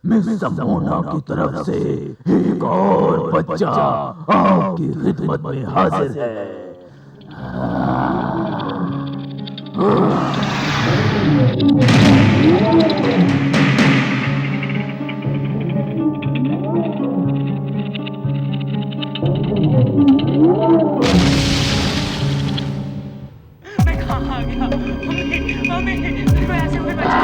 Miss समोना की तरफ से एक और बच्चा आपकी खिदमत में हाजिर है। मैं कहाँ आ गया? मम्मी, मम्मी, मैं ऐसे कोई बचा।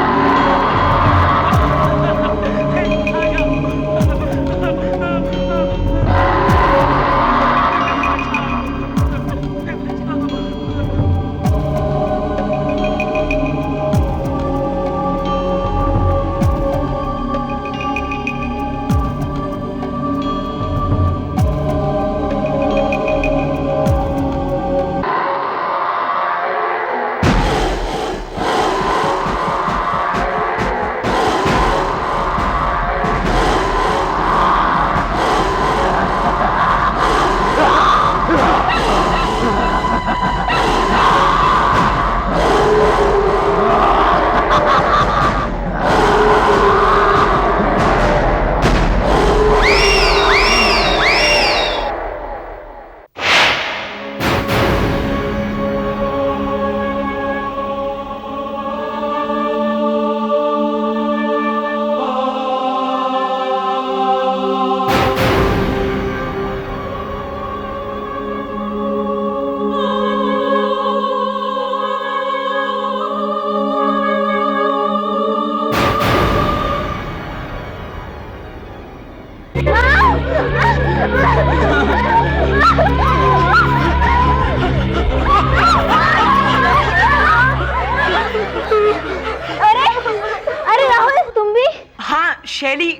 शैली,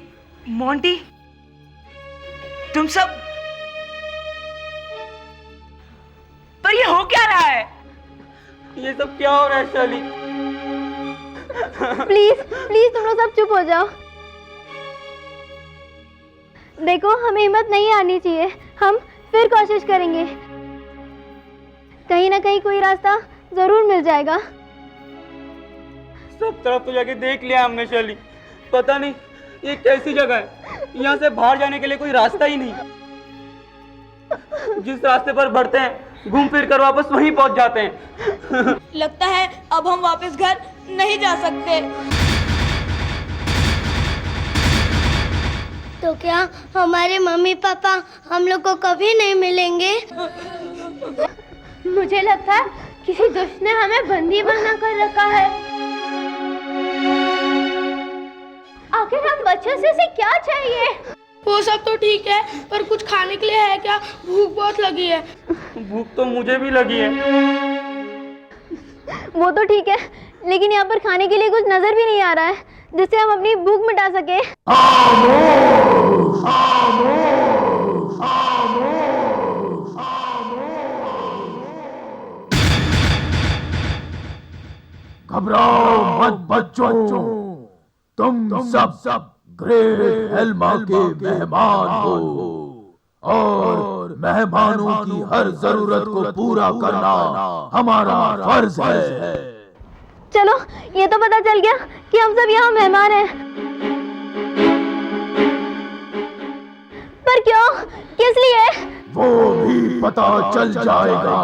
मोंटी, तुम सब, पर ये हो क्या रहा है? ये सब क्या हो रहा है शैली? प्लीज प्लीज तुम लोग सब चुप हो जाओ। देखो, हमें हिम्मत नहीं आनी चाहिए, हम फिर कोशिश करेंगे, कहीं ना कहीं कोई रास्ता जरूर मिल जाएगा। सब तरफ तो जाके देख लिया हमने शैली, पता नहीं ये कैसी जगह है, यहाँ से बाहर जाने के लिए कोई रास्ता ही नहीं। जिस रास्ते पर बढ़ते हैं घूम फिर कर वापस वहीं पहुंच जाते हैं। लगता है अब हम वापस घर नहीं जा सकते। तो क्या हमारे मम्मी पापा हम लोग को कभी नहीं मिलेंगे? मुझे लगता है किसी दुष्ट ने हमें बंदी बना कर रखा है। आखिर हम बच्चों से क्या चाहिए? वो सब तो ठीक है, पर कुछ खाने के लिए है क्या? भूख बहुत लगी है। भूख तो मुझे भी लगी है। वो तो ठीक है, लेकिन यहाँ पर खाने के लिए कुछ नजर भी नहीं आ रहा है जिससे हम अपनी भूख मिटा सके। घबराओ मत बच्चों, तुम सब ग्रेट हेल्मा के मेहमान हो और मेहमानों की हर जरूरत को पूरा करना हमारा फर्ज है। चलो, ये तो पता चल गया कि हम सब यहाँ मेहमान हैं। पर क्यों? किस लिए? वो भी पता चल जाएगा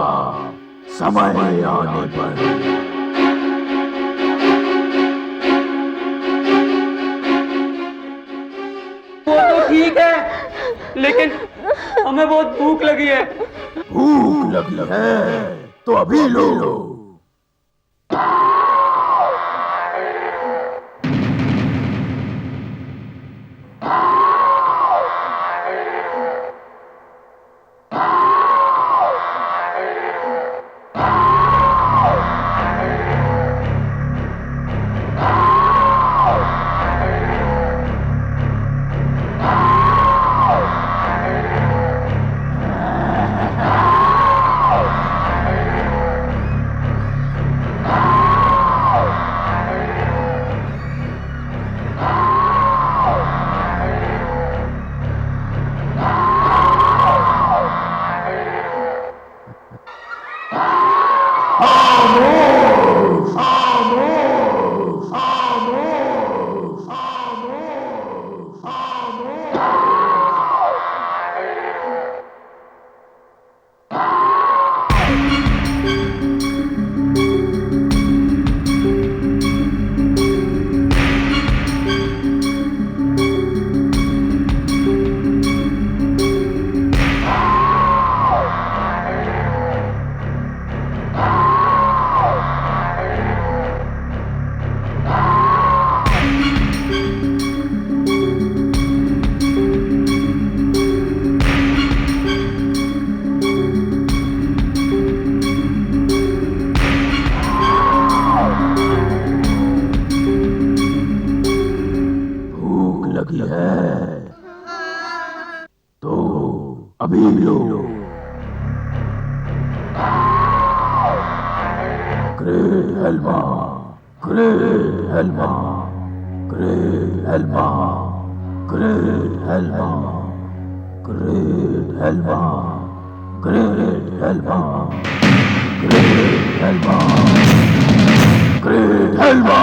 समय आने पर। वो तो ठीक है, लेकिन हमें बहुत भूख लगी है। भूख लगी है तो अभी लो। Great Helma, great Helma, great Helma, great Helma, great Helma, great Helma, great Helma, great Helma.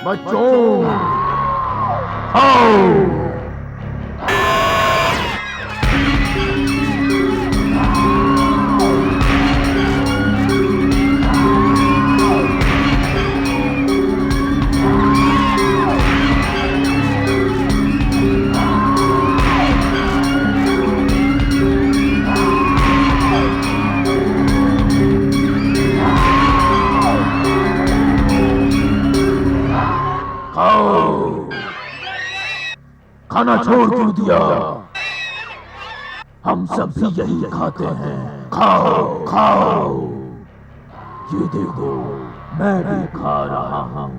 बच्चों, आओ। खाना छोड़ क्यों दिया? हम सब भी यही खाते हैं। खाओ खाओ। ये देखो, मैं भी खा रहा हूँ।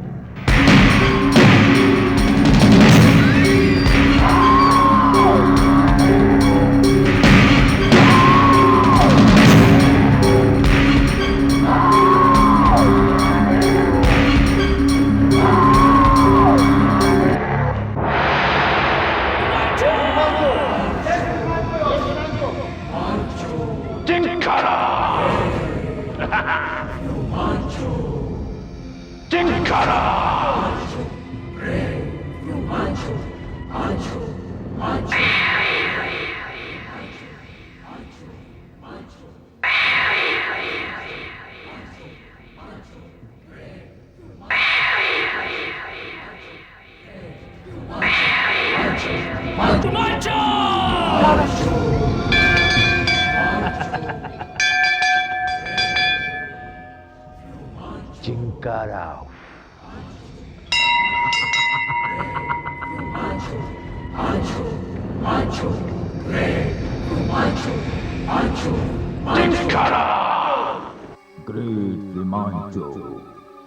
ग्रेट विमांचो,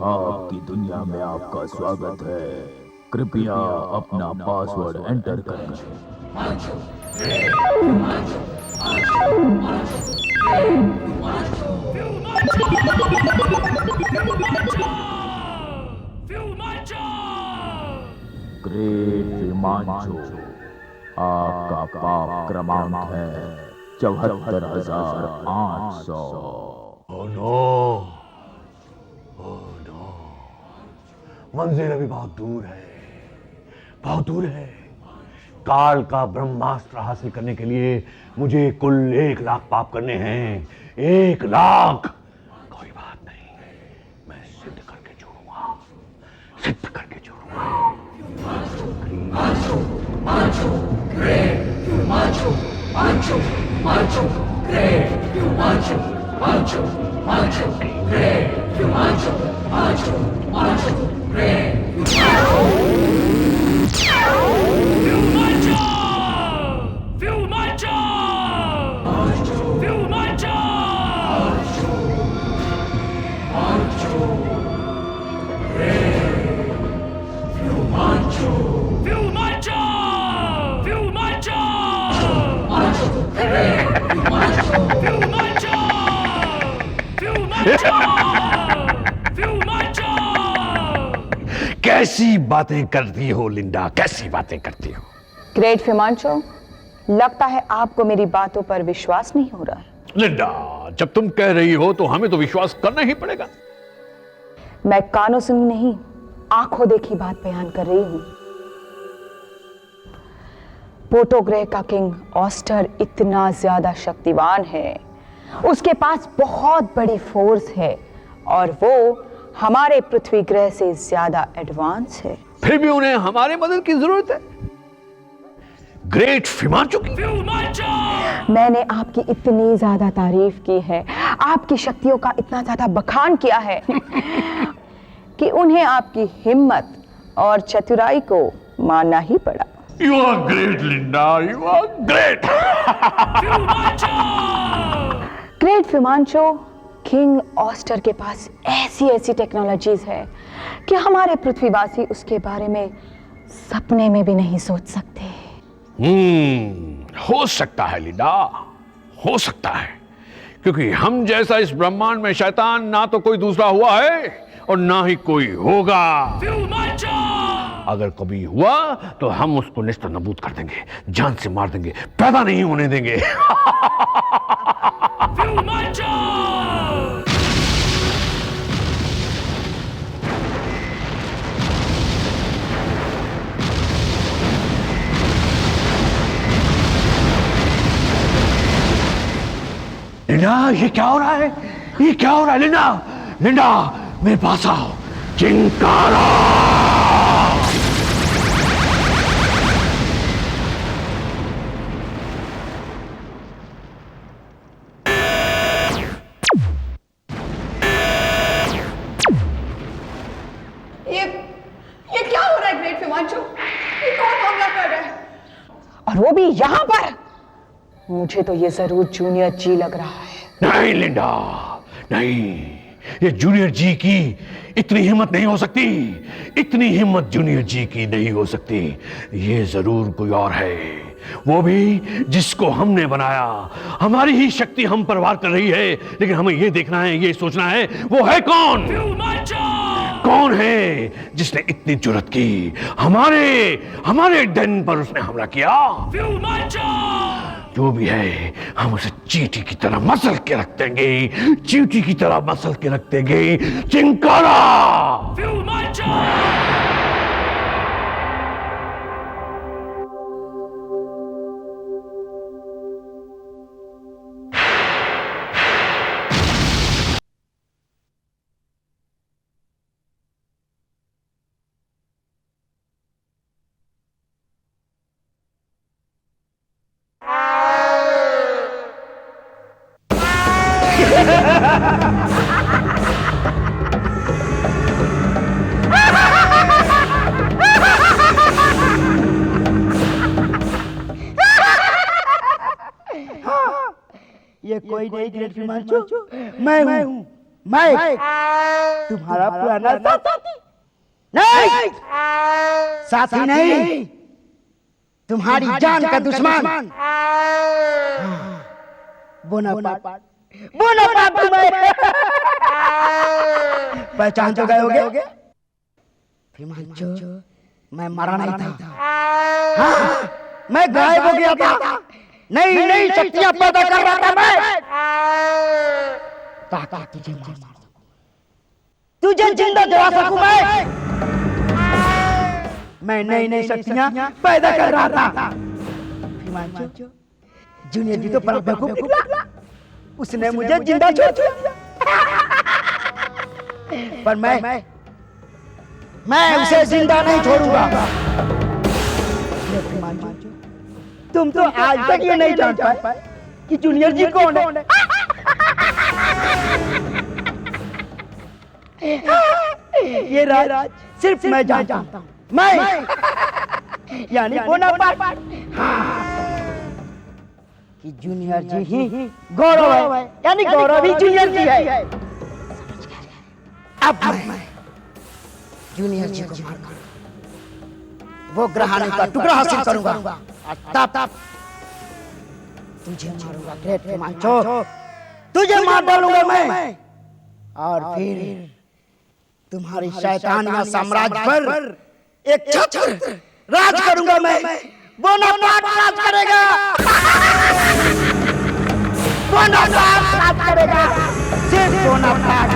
आपकी दुनिया में आपका स्वागत है। कृपया अपना पासवर्ड एंटर करें। ग्रेट विमांचो, आपका पाप क्रमांक है 74,800। ओह नो, ओह नो, मंजिल अभी बहुत दूर है, बहुत दूर है। काल का ब्रह्मास्त्र हासिल करने के लिए मुझे कुल 1 लाख पाप करने हैं। 1 लाख। कोई बात नहीं, मैं सिद्ध करके छोड़ूंगा, सिद्ध करके छोड़ूंगा। कैसी बातें करती हो लिंडा, कैसी बातें करती हो। ग्रेट फिमांचो, लगता है आपको मेरी बातों पर विश्वास नहीं हो रहा। लिंडा, जब तुम कह रही हो तो हमें तो विश्वास करना ही पड़ेगा। मैं कानों सुनी नहीं, आंखों देखी बात बयान कर रही हूं। पोर्टो ग्रह का किंग ऑस्टर इतना ज्यादा शक्तिवान है, उसके पास बहुत बड़ी फोर्स है और वो हमारे पृथ्वी ग्रह से ज्यादा एडवांस है। फिर भी उन्हें हमारे मदद की जरूरत है। ग्रेट फिमांचो की। मैंने आपकी इतनी ज्यादा तारीफ की है, आपकी शक्तियों का इतना ज्यादा बखान किया है कि उन्हें आपकी हिम्मत और चतुराई को मानना ही पड़ा। You are great Linda, you are great. Great Fimancho, king Oster के पास ऐसी ऐसी टेक्नोलॉजीज है कि हमारे पृथ्वीवासी उसके बारे में सपने में भी नहीं सोच सकते। हो सकता है लिंडा, हो सकता है, क्योंकि हम जैसा इस ब्रह्मांड में शैतान ना तो कोई दूसरा हुआ है और ना ही कोई होगा। अगर कभी हुआ तो हम उसको निस्त नबूद कर देंगे, जान से मार देंगे, पैदा नहीं होने देंगे। लिंडा, ये क्या हो रहा है? ये क्या हो रहा है? लिंडा, लिंडा, मेरे पास आओ। चिंकारा! ये क्या हो रहा है ग्रेट फिमांचो? ये कौन हमला कर रहा है? और वो भी यहाँ पर? मुझे तो ये जरूर जूनियर जी लग रहा है। नहीं लिंडा, नहीं, ये जूनियर जी की इतनी हिम्मत नहीं हो सकती। इतनी हिम्मत जूनियर जी की नहीं हो सकती। ये जरूर कोई और है, वो भी जिसको हमने बनाया। हमारी ही शक्ति हम पर वार कर रही है, लेकिन हमें ये देखना है, ये सोचना है वो है कौन। कौन है जिसने इतनी जुर्रत की, हमारे डन पर उसने हमला किया। जो भी है, हम उसे चींटी की तरह मसल के रख देंगे, चींटी की तरह मसल के रख देंगे। चिंकारा! ये कोई नहीं ग्रेट फिमांचो, मैं हूँ, मैं तुम्हारा पुराना साथी। नहीं, साथी नहीं, तुम्हारी जान का दुश्मन। बोनापार्ट तुम्हें पहचान तो गए होगे। फिमांचो, मैं मरा नहीं था। हाँ, मैं गायब हो गया था। नई नई शक्तियां पैदा कर रहा था मैं, ताकि तुझे मार सकूं, तुझे जिंदा जला सकूं। मैं नई नई शक्तियां पैदा कर रहा था। फिमांचो, जूनियर जी तो बड़ा बेवकूफ निकला, उसने मुझे जिंदा छोड़ दिया। पर मैं उसे जिंदा नहीं छोड़ूंगा। तुम तो आज तक ये नहीं जान पाए कि जूनियर जी कौन है। ये राज सिर्फ मैं जानता हूँ। मैं यानी बोनापार्ट, कि जूनियर जी ही गौरव है, यानी गौरव ही जूनियर जी है। अब मैं जूनियर जी को मारकर वो ग्रहाणु का टुकड़ा हासिल करूंगा, तब तुझे मारूंगा ग्रेट फिमांचो, तुझे मार डालूंगा मैं, और फिर तुम्हारी शैतानिया साम्राज्य पर एक छत्र राज करूंगा मैं। बोनापार्ट राज करेगा, बोनापार्ट राज करेगा, सिर्फ बोनापार्ट।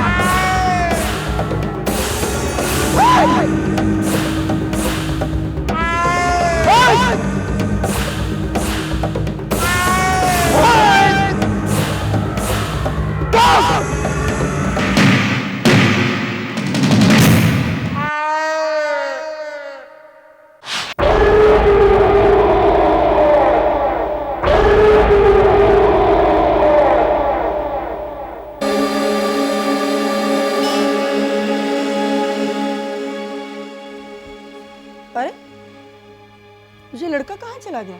लड़का कहाँ चला गया?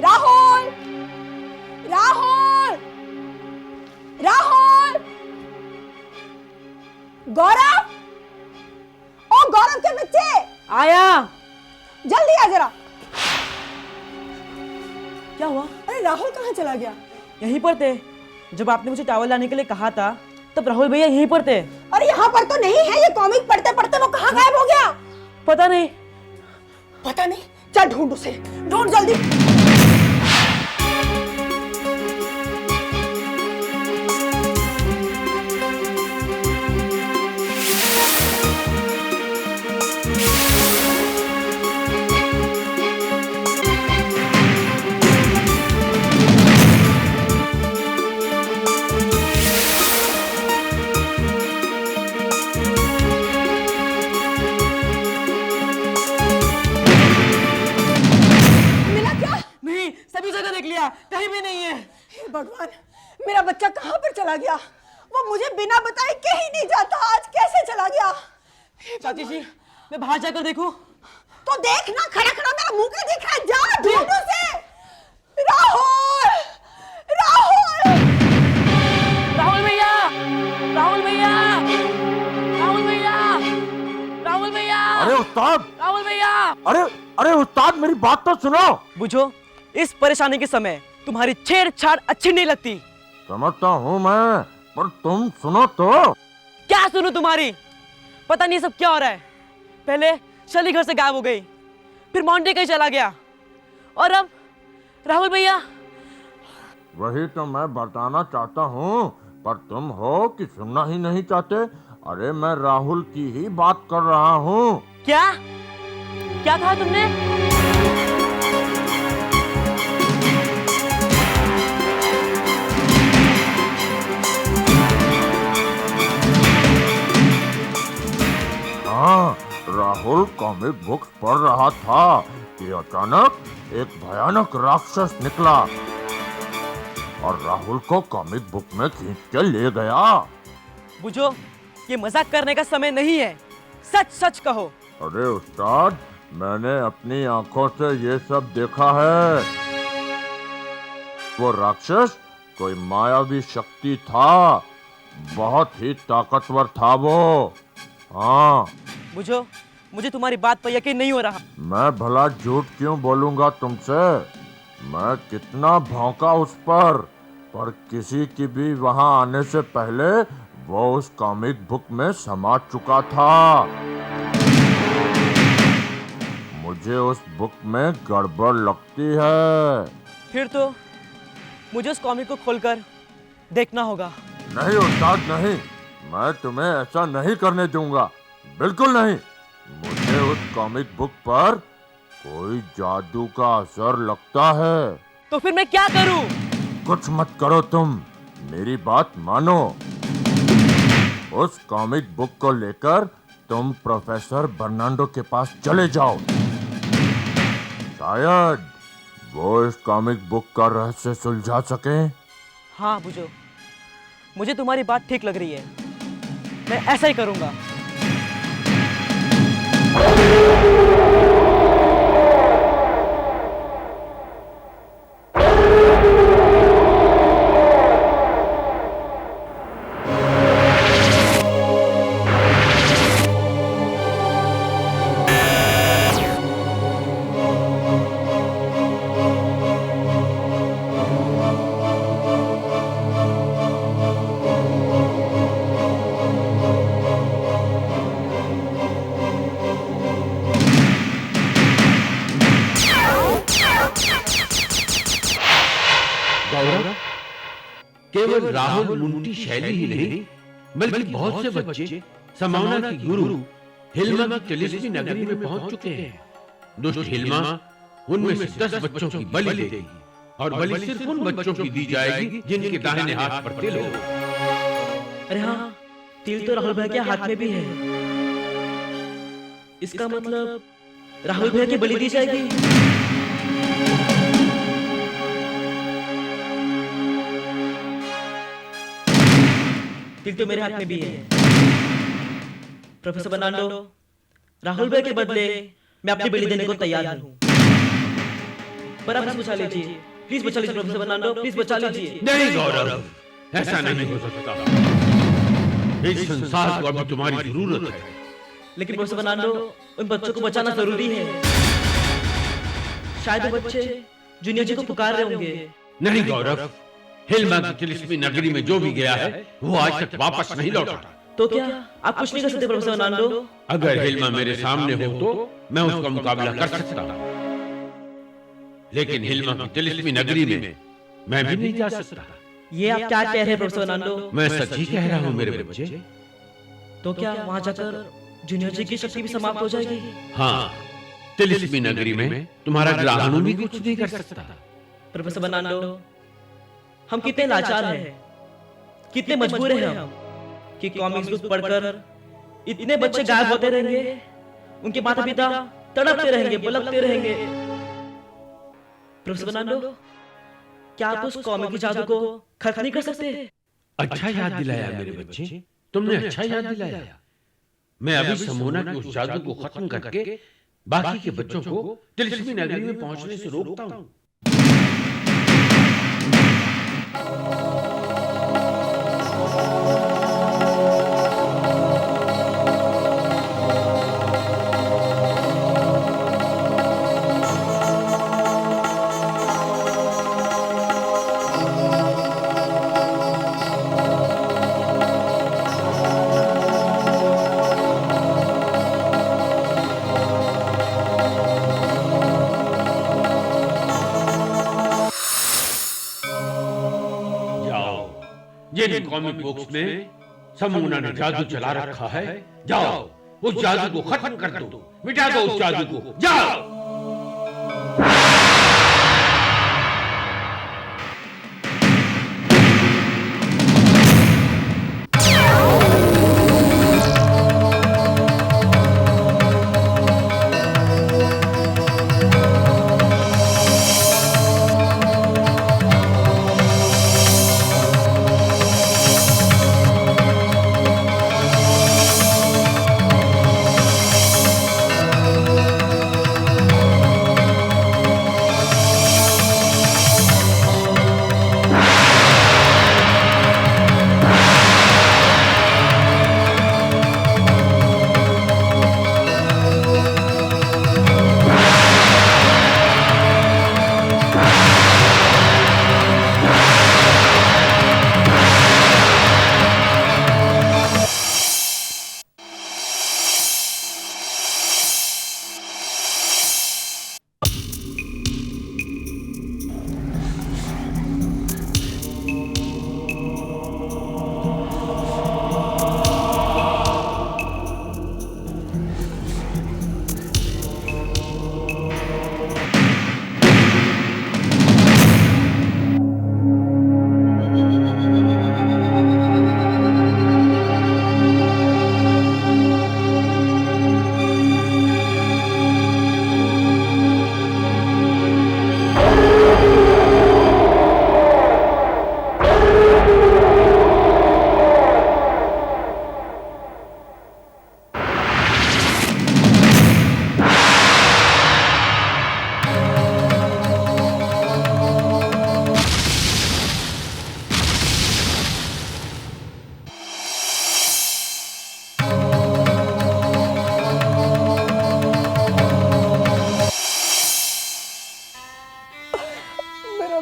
राहुल, राहुल, राहुल, गौरव, ओ गौरव के बच्चे, आया। जल्दी आ जरा। क्या हुआ? अरे राहुल कहाँ चला गया? यहीं पर थे। जब आपने मुझे चावल लाने के लिए कहा था तब राहुल भैया यहीं पर थे। अरे यहाँ पर तो नहीं है, ये कॉमिक पढ़ते पढ़ते वो कहाँ गायब हो गया? पता नहीं। पता नहीं, चल ढूंढ उसे, ढूंढ जल्दी। कहीं भी नहीं है। हे भगवान, मेरा बच्चा कहाँ पर चला गया? वो मुझे बिना बताए कहीं नहीं जाता, आज कैसे चला गया? चाची जी, मैं बाहर जाकर देखूं? तो देख ना, खड़ा खड़ा मेरा मुंह क्यों दिख रहा है? जा ढूंढ उसे। राहुल, राहुल, राहुल भैया, राहुल भैया, राहुल भैया, राहुल भैया। अरे उस्ताद, राहुल भैया। अरे उस्ताद, मेरी बात तो सुनो। बुझो, इस परेशानी के समय तुम्हारी छेड़छाड़ अच्छी नहीं लगती। समझता हूँ मैं, पर तुम सुनो तो। क्या सुनूं तुम्हारी? पता नहीं सब क्या हो रहा है। पहले शली घर से गायब हो गई, फिर मॉन्टे कहीं चला गया, और अब राहुल भैया। वही तो मैं बताना चाहता हूँ, पर तुम हो कि सुनना ही नहीं चाहते। अरे मैं राहुल की ही बात कर रहा हूँ। क्या क्या कहा तुमने? हाँ, राहुल कॉमिक बुक्स पढ़ रहा था कि अचानक एक भयानक राक्षस निकला और राहुल को कॉमिक बुक में खींच के ले गया। बुझो, ये मजाक करने का समय नहीं है, सच सच कहो। अरे उस्ताद, मैंने अपनी आंखों से ये सब देखा है। वो राक्षस कोई मायावी शक्ति था, बहुत ही ताकतवर था वो। हाँ। बुझो, मुझे तुम्हारी बात पर यकीन नहीं हो रहा। मैं भला झूठ क्यों बोलूंगा तुमसे? मैं कितना भौंका उस पर किसी की भी वहां आने से पहले वो उस कॉमिक बुक में समा चुका था। मुझे उस बुक में गड़बड़ लगती है। फिर तो मुझे उस कॉमिक को खोलकर देखना होगा। नहीं उस्ताद, नहीं, मैं तुम्हें ऐसा नहीं करने दूंगा, बिल्कुल नहीं। मुझे उस कॉमिक बुक पर कोई जादू का असर लगता है। तो फिर मैं क्या करूं? कुछ मत करो तुम, मेरी बात मानो। उस कॉमिक बुक को लेकर तुम प्रोफेसर बर्नांडो के पास चले जाओ। शायद वो इस कॉमिक बुक का रहस्य सुलझा सके। हाँ बुझो, मुझे तुम्हारी बात ठीक लग रही है, मैं ऐसा ही करूंगा। केवल राहुल मुंटी शैली ही नहीं, बल्कि बहुत से बच्चे समावना की गुरु हिल्मा की तिलिस्मी नगरी में पहुंच चुके हैं। दुष्ट हिल्मा उनमें से 10 बच्चों की बलि देगी, और बलि सिर्फ उन बच्चों की दी जाएगी जिनके दाहिने हाथ पर तिल हो। अरे हाँ, तिल तो राहुल भैया के हाथ में भी है। इसका मतलब राहुल भैया की बलि दी जाएगी। तिल तो मेरे हाथ में भी है। प्रोफेसर बर्नांडो, राहुल भैया के बदले मैं अपनी बलि देने को तैयार हूँ। पर आप प्लीज बचा लीजिए, प्लीज बचा लीजिए प्रोफेसर फर्नांडो, प्लीज बचा लीजिए। नहीं गौरव, ऐसा नहीं हो सकता। इस संसार को अभी तुम्हारी जरूरत है। लेकिन प्रोफेसर फर्नांडो, उन बच्चों को बचाना जरूरी है। शायद वो बच्चे जूनियर जी को पुकार रहे होंगे। नहीं गौरव, हिल्मा की तिलिस्मी नगरी में जो भी गया है वो आज तक वापस नहीं लौटा। तो क्या आप कुछ नहीं कर सकते प्रोफेसर फर्नांडो? अगर हिल्मा मेरे सामने हो तो मैं उसका मुकाबला कर सकता, लेकिन हिल्मा की तिलिस्मी नगरी में मैं भी नहीं जा सकता। ये आप क्या कह रहे हैं प्रोफेसर फर्नांडो? मैं सच ही कह रहा हूँ मेरे बच्चे। तो क्या वहां जाकर जूनियर जी की शक्ति भी समाप्त हो जाएगी? हाँ, तिलिस्मी नगरी में तुम्हारा ग्राहणु भी कुछ नहीं कर सकता। प्रोफेसर फर्नांडो, हम कितने लाचार हैं, कितने मजबूर हैं हम कि कॉमिक्स बुक पढ़कर इतने बच्चे गायब होते रहेंगे, उनके माता पिता तड़पते रहेंगे, पलकते रहेंगे। प्रोफेसर फर्नांडो, क्या आप उस कॉमिक के जादू को खत्म नहीं कर सकते? अच्छा याद दिलाया मेरे बच्चे, तुमने अच्छा याद दिलाया। मैं अभी समोना के उस जादू को खत्म करके बाकी के बच्चों को तिलिस्मी नगरी में पहुंचने से रोकता हूँ। जिन कॉमिक बुक्स में समूना ने जादू चला रखा है, जाओ उस जादू को खत्म कर दो, मिटा दो उस जादू को, जाओ।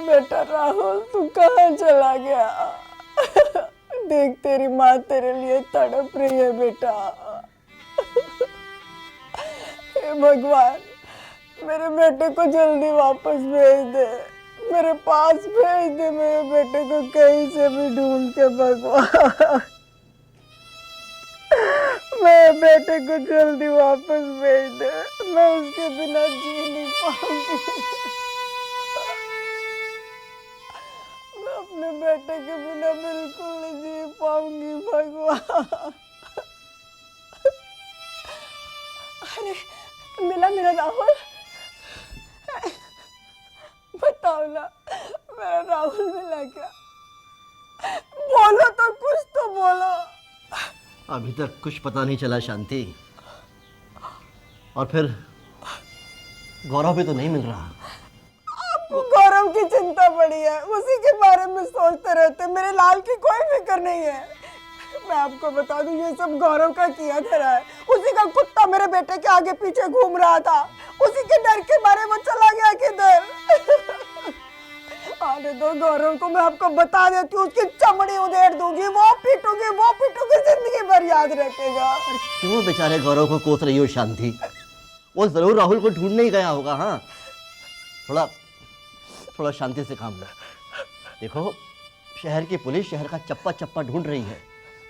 बेटा राहुल, तू कहाँ चला गया? देख तेरी माँ तेरे लिए तड़प रही है बेटा। हे भगवान, मेरे बेटे को जल्दी वापस भेज दे, मेरे पास भेज दे मेरे बेटे को कहीं से भी ढूंढ के भगवान। मेरे बेटे को जल्दी वापस भेज दे, मैं उसके बिना जी नहीं पाऊंगी। मैं अपने बेटे के बिना बिल्कुल नहीं जी पाऊंगी भगवान। अरे मिला मेरा राहुल? बताओ ना, मेरा राहुल मिला क्या? बोलो तो, कुछ तो बोलो। अभी तक कुछ पता नहीं चला शांति। और फिर गौरव भी तो नहीं मिल रहा। गौरव की चिंता पड़ी है, उसी के बारे में सोचते रहते, मेरे लाल की कोई फिक्र नहीं है। मैं आपको बता दूं, ये सब गौरव का किया धरा है। उसी का कुत्ता मेरे बेटे के आगे पीछे घूम रहा था, उसी के डर के मारे वो चला गया किधर। आने दो गौरव को, मैं आपको बता देती हूँ, उसकी चमड़ी उधेड़ दूंगी, वो पीटूंगी, जिंदगी भर याद रखेगा। क्यों बेचारे गौरव को कोस रही हो शांति? वो जरूर राहुल को ढूंढने ही गया होगा। हाँ, थोड़ा शांति से काम लो। देखो, शहर की पुलिस शहर का चप्पा चप्पा ढूंढ रही है,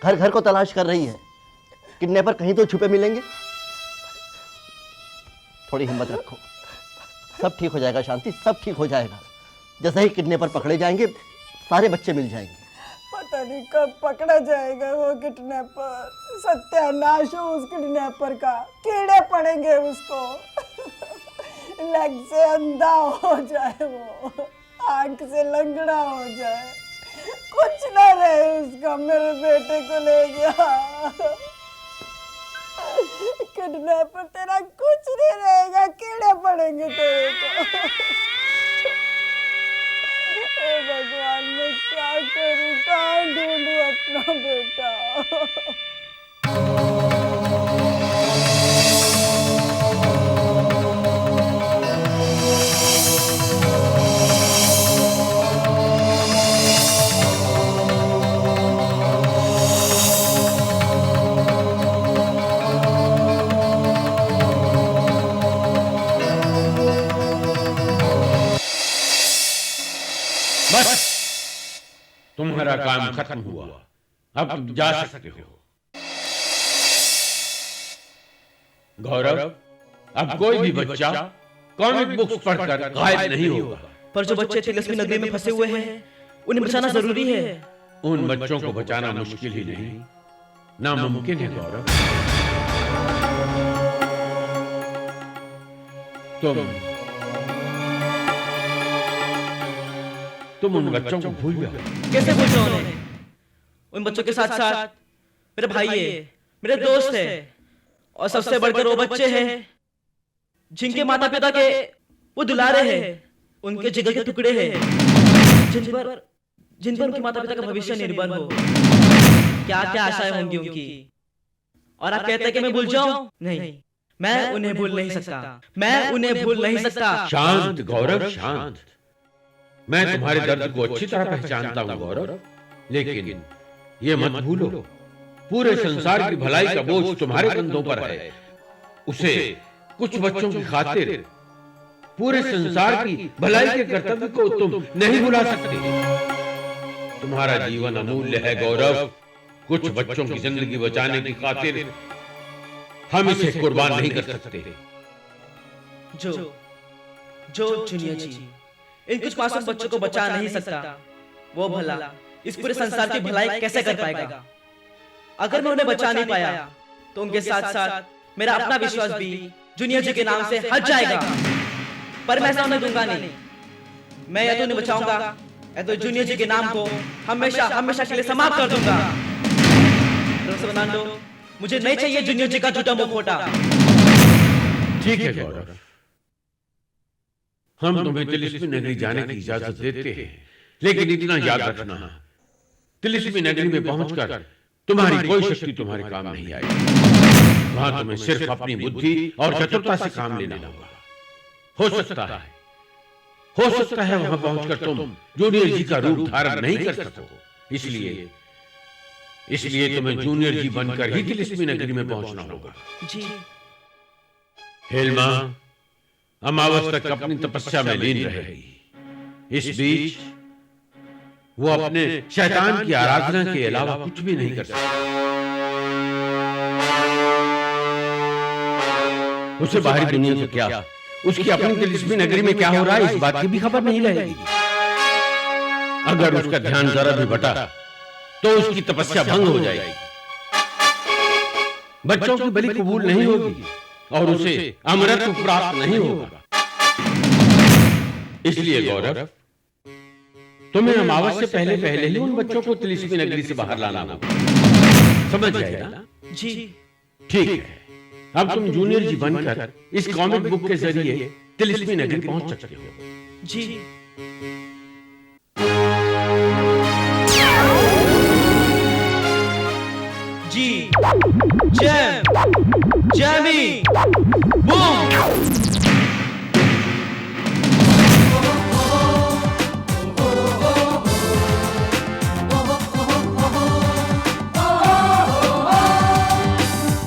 घर घर को तलाश कर रही है। किडनैपर कहीं तो छुपे मिलेंगे। थोड़ी हिम्मत रखो, सब ठीक हो जाएगा शांति, सब ठीक हो जाएगा। जैसे ही किडनैपर पकड़े जाएंगे, सारे बच्चे मिल जाएंगे। पता नहीं कब पकड़ा जाएगा वो किडनैपर। सत्यानाश हो उस किडनैपर का, कीड़े पड़ेंगे उसको। लेग से अंधा हो जाए वो, आंख से लंगड़ा हो जाए, कुछ ना रहे उसका। मेरे बेटे को ले गया किडनैपर, तेरा कुछ नहीं रहेगा, कीड़े पड़ेंगे तेरे को। हे भगवान, मैं क्या करूं, कहाँ ढूंढूं अपना बेटा। तुम्हारा काम खत्म हुआ, अब तुम जा सकते हो। गौरव, अब कोई भी बच्चा कॉमिक बुक्स पढ़कर गायब नहीं होगा। पर जो बच्चे तिलिस्मी नगरी में फंसे हुए हैं, उन्हें बचाना जरूरी है। उन बच्चों को बचाना मुश्किल ही नहीं, नामुमकिन है गौरव। तुम उन बच्चों को भूल जाओ। कैसे भूल जाऊं उन्हें? उन बच्चों के साथ साथ मेरे भाई है, मेरे दोस्त है, और सबसे बढ़कर वो बच्चे हैं जिनके माता पिता के वो दुलारे हैं, उनके जिगर के टुकड़े हैं, जिन पर उनके माता पिता का भविष्य निर्भर हो। क्या क्या आशाएं होंगी उनकी, और आप कहते हैं कि मैं भूल जाऊं? नहीं, मैं उन्हें भूल नहीं सकता, मैं उन्हें भूल नहीं सकता। शांत गौरव, शांत। मैं तुम्हारे दर्द को अच्छी तरह पहचानता हूं गौरव, लेकिन ये मत भूलो, पूरे संसार की भलाई का बोझ तुम्हारे कंधों पर है। उसे कुछ बच्चों की खातिर पूरे संसार की भलाई के कर्तव्य को तुम नहीं भुला सकते। तुम्हारा जीवन अमूल्य है गौरव, कुछ बच्चों की जिंदगी बचाने की खातिर हम इसे कुर्बान नहीं कर सकते। जो जूनियर जी इन कुछ मासूम बच्चों को बचा नहीं सकता, वो भला इस पूरे संसार की भलाई कैसे कर पाएगा? अगर मैं उन्हें बचा नहीं पाया तो उनके साथ साथ मेरा अपना विश्वास भी जूनियर जी के नाम से हट जाएगा। पर मैं ऐसा होने दूंगा नहीं। मैं या तो उन्हें बचाऊंगा या तो जूनियर जी के नाम को हमेशा हमेशा के लिए समाप्त कर दूंगा। फर्नांडो, मुझे नहीं चाहिए जूनियर जी का झूठा मुखौटा। ठीक है गौरव, हम तुम्हें तिलिस्मी नगरी जाने की इजाजत देते हैं, लेकिन इतना याद रखना, तिलिस्मी नगरी में पहुंचकर तुम्हारी कोई शक्ति तुम्हारे काम नहीं आएगी। वहां तुम्हें सिर्फ अपनी बुद्धि और चतुरता से काम लेना होगा। हो सकता है वहां पहुंचकर तुम जूनियर जी का रूप धारण नहीं कर सको, इसलिए तुम्हें जूनियर जी बनकर ही तिलिस्मी नगरी में पहुंचना होगा। जी। हेल्मा अमावस तक अपनी तपस्या में लीन रहेगी। इस बीच वो अपने शैतान की आराधना के अलावा कुछ भी नहीं कर सकता। उसे बाहरी दुनिया से क्या, उसकी अपनी तिलिस्मी नगरी में क्या हो रहा है, इस बात की भी खबर नहीं रहेगी। अगर उसका ध्यान जरा भी बटा तो उसकी तपस्या भंग हो जाएगी, बच्चों की बलि कबूल नहीं होगी और उसे अमरत्व प्राप्त नहीं होगा। इसलिए गौरव, तुम्हें अमावस से पहले ही उन बच्चों को तिलिस्मी नगरी से बाहर लाना होगा। समझ गए ना? जी। ठीक है, अब तुम जूनियर जी बनकर इस कॉमिक बुक के जरिए तिलिस्मी नगरी पहुंच सकते हो। जी। जी जैम जैमी बूम।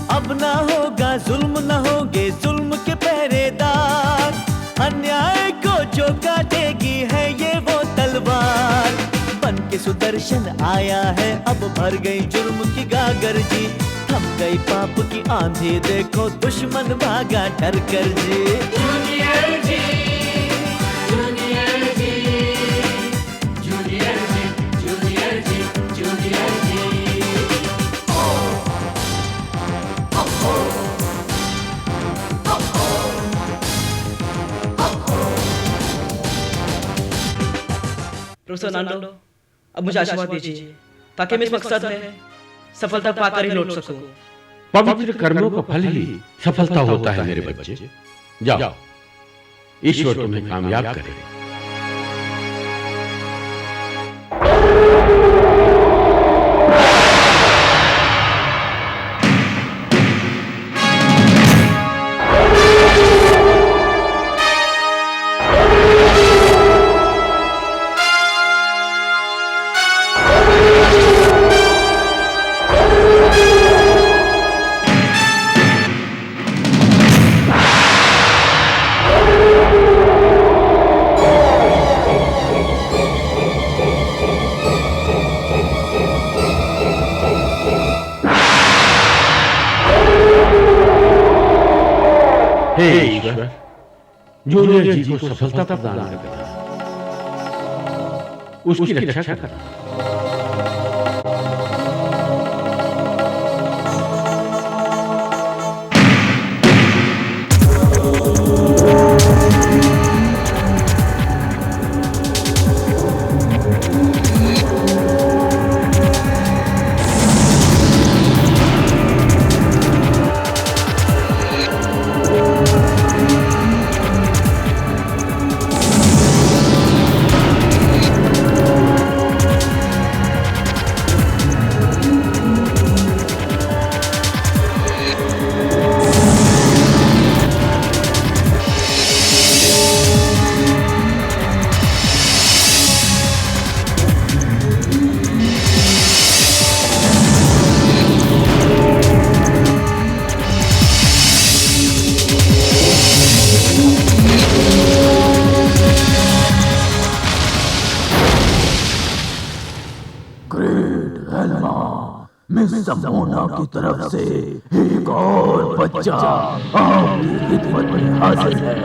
अब ना होगा जुल्म, ना होंगे जुल्म के पहरेदार, अन्याय को जो काटेगी है ये वो तलवार। बन के सुदर्शन आया है, अब भर गई जुर्म की गागर जी, थम गई पाप की आंधी, देखो दुश्मन भागा डर कर जी। जूनियर जी, जूनियर जी, जूनियर जी, जूनियर जी, जूनियर जी। प्रोफेसर नांडो, अब मुझे आशीर्वाद दीजिए ताकि मैं इस मकसद में सफलता पाकर ही लौट सकूं। पवित्र कर्मों का फल ही सफलता होता है मेरे बच्चे। जाओ, ईश्वर तुम्हें कामयाब करे। हे ईश्वर, जूनियर जी को सफलता प्रदान करना, उसकी रक्षा करना। समोना की तरफ से एक और बच्चा आपकी खिदमत में हाजिर है।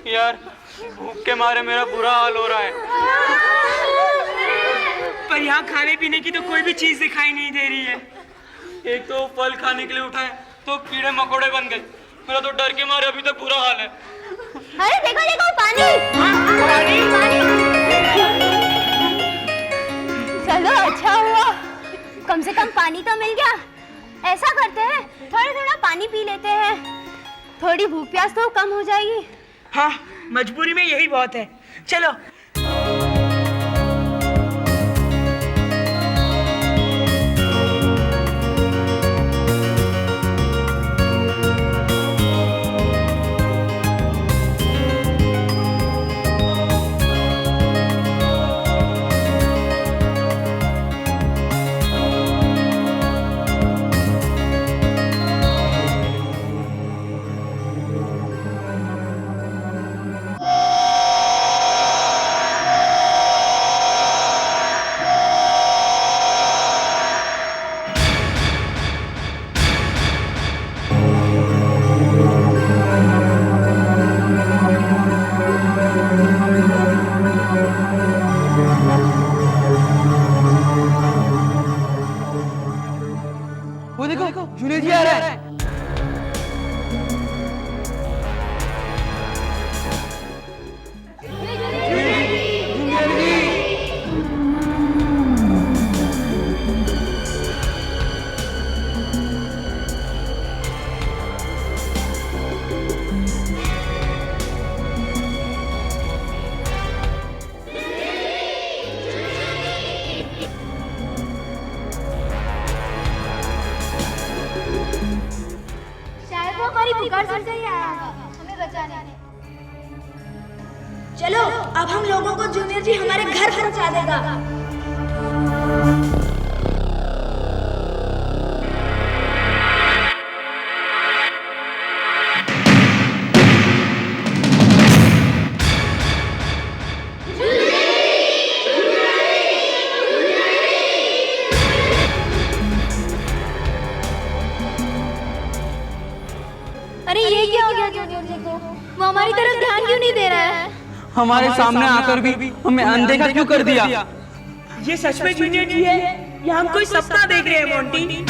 यार भूख के मारे मेरा बुरा हाल हो रहा है, पर यहाँ खाने पीने की तो कोई भी चीज दिखाई नहीं दे रही है। एक तो फल खाने के लिए उठाए तो कीड़े मकोड़े बन गए। मेरा तो डर के मारे अभी तक बुरा हाल है। अरे देखो देखो पानी। पानी? चलो अच्छा हुआ, कम से कम पानी तो मिल गया। ऐसा करते हैं थोड़ा थोड़ा पानी पी लेते हैं, थोड़ी भूख प्यास तो कम हो जाएगी। हाँ मजबूरी में यही बहुत है। चलो जूनियर जी आ रहा है। चलो अब हम लोगों को जूनियर जी हमारे घर पहुंचा देगा। अरे ये क्या हो गया जूनियर जी को? वो हमारी तरफ ध्यान क्यों नहीं दे रहा है? हमारे सामने आकर भी हमें अनदेखा क्यों कर दिया? ये सच में जूनियर जी है या हम कोई सपना देख रहे हैं मोंटी?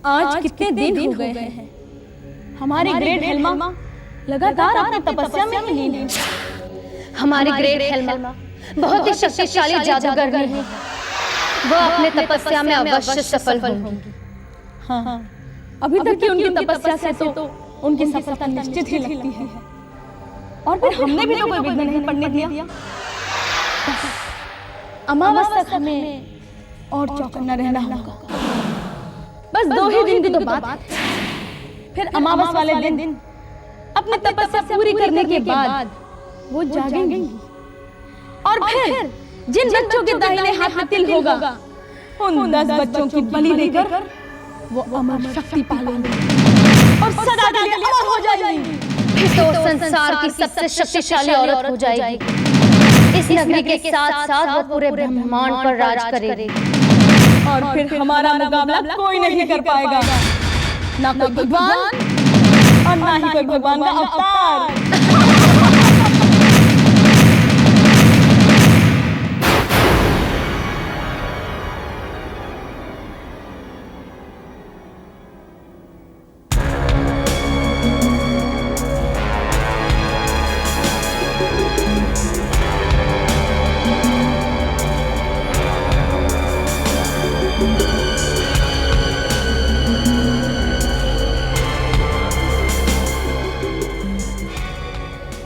आज कितने दिन हो गए हैं हमारे ग्रेट हेल्मा लगातार अपनी तपस्या में ही लीन है। हमारी ग्रेट हेल्मा बहुत ही शक्तिशाली जादूगर है, वो अपने तपस्या में अवश्य सफल होंगी। हाँ, अभी तक की उनकी तपस्या से तो उनकी सफलता निश्चित ही लगती है। और फिर हमने भी तो कोई विघ्न नहीं पड़ने दिया। अमावस तक हमें और चौकन्ना रहना होगा। बस 2 ही दिन की तो बात है। फिर अमावस वाले दिन अपनी तपस्या पूरी करने के बाद वो जागेंगी और फिर जिन बच्चों के दाहिने हाथ में तिल होगा उन 10 बच्चों की बलि देकर वो अमर शक्ति पा लेंगे और सदा के लिए अमर हो जाएंगी। तो संसार की सबसे शक्तिशाली औरत हो जाएगी। इस नगरी के साथ साथ वो पूरे ब्रह्मांड पर राज करेगी। और फिर हमारा मुकाबला कोई नहीं कर पाएगा, ना कोई भगवान और ना ही कोई भगवान का अवतार।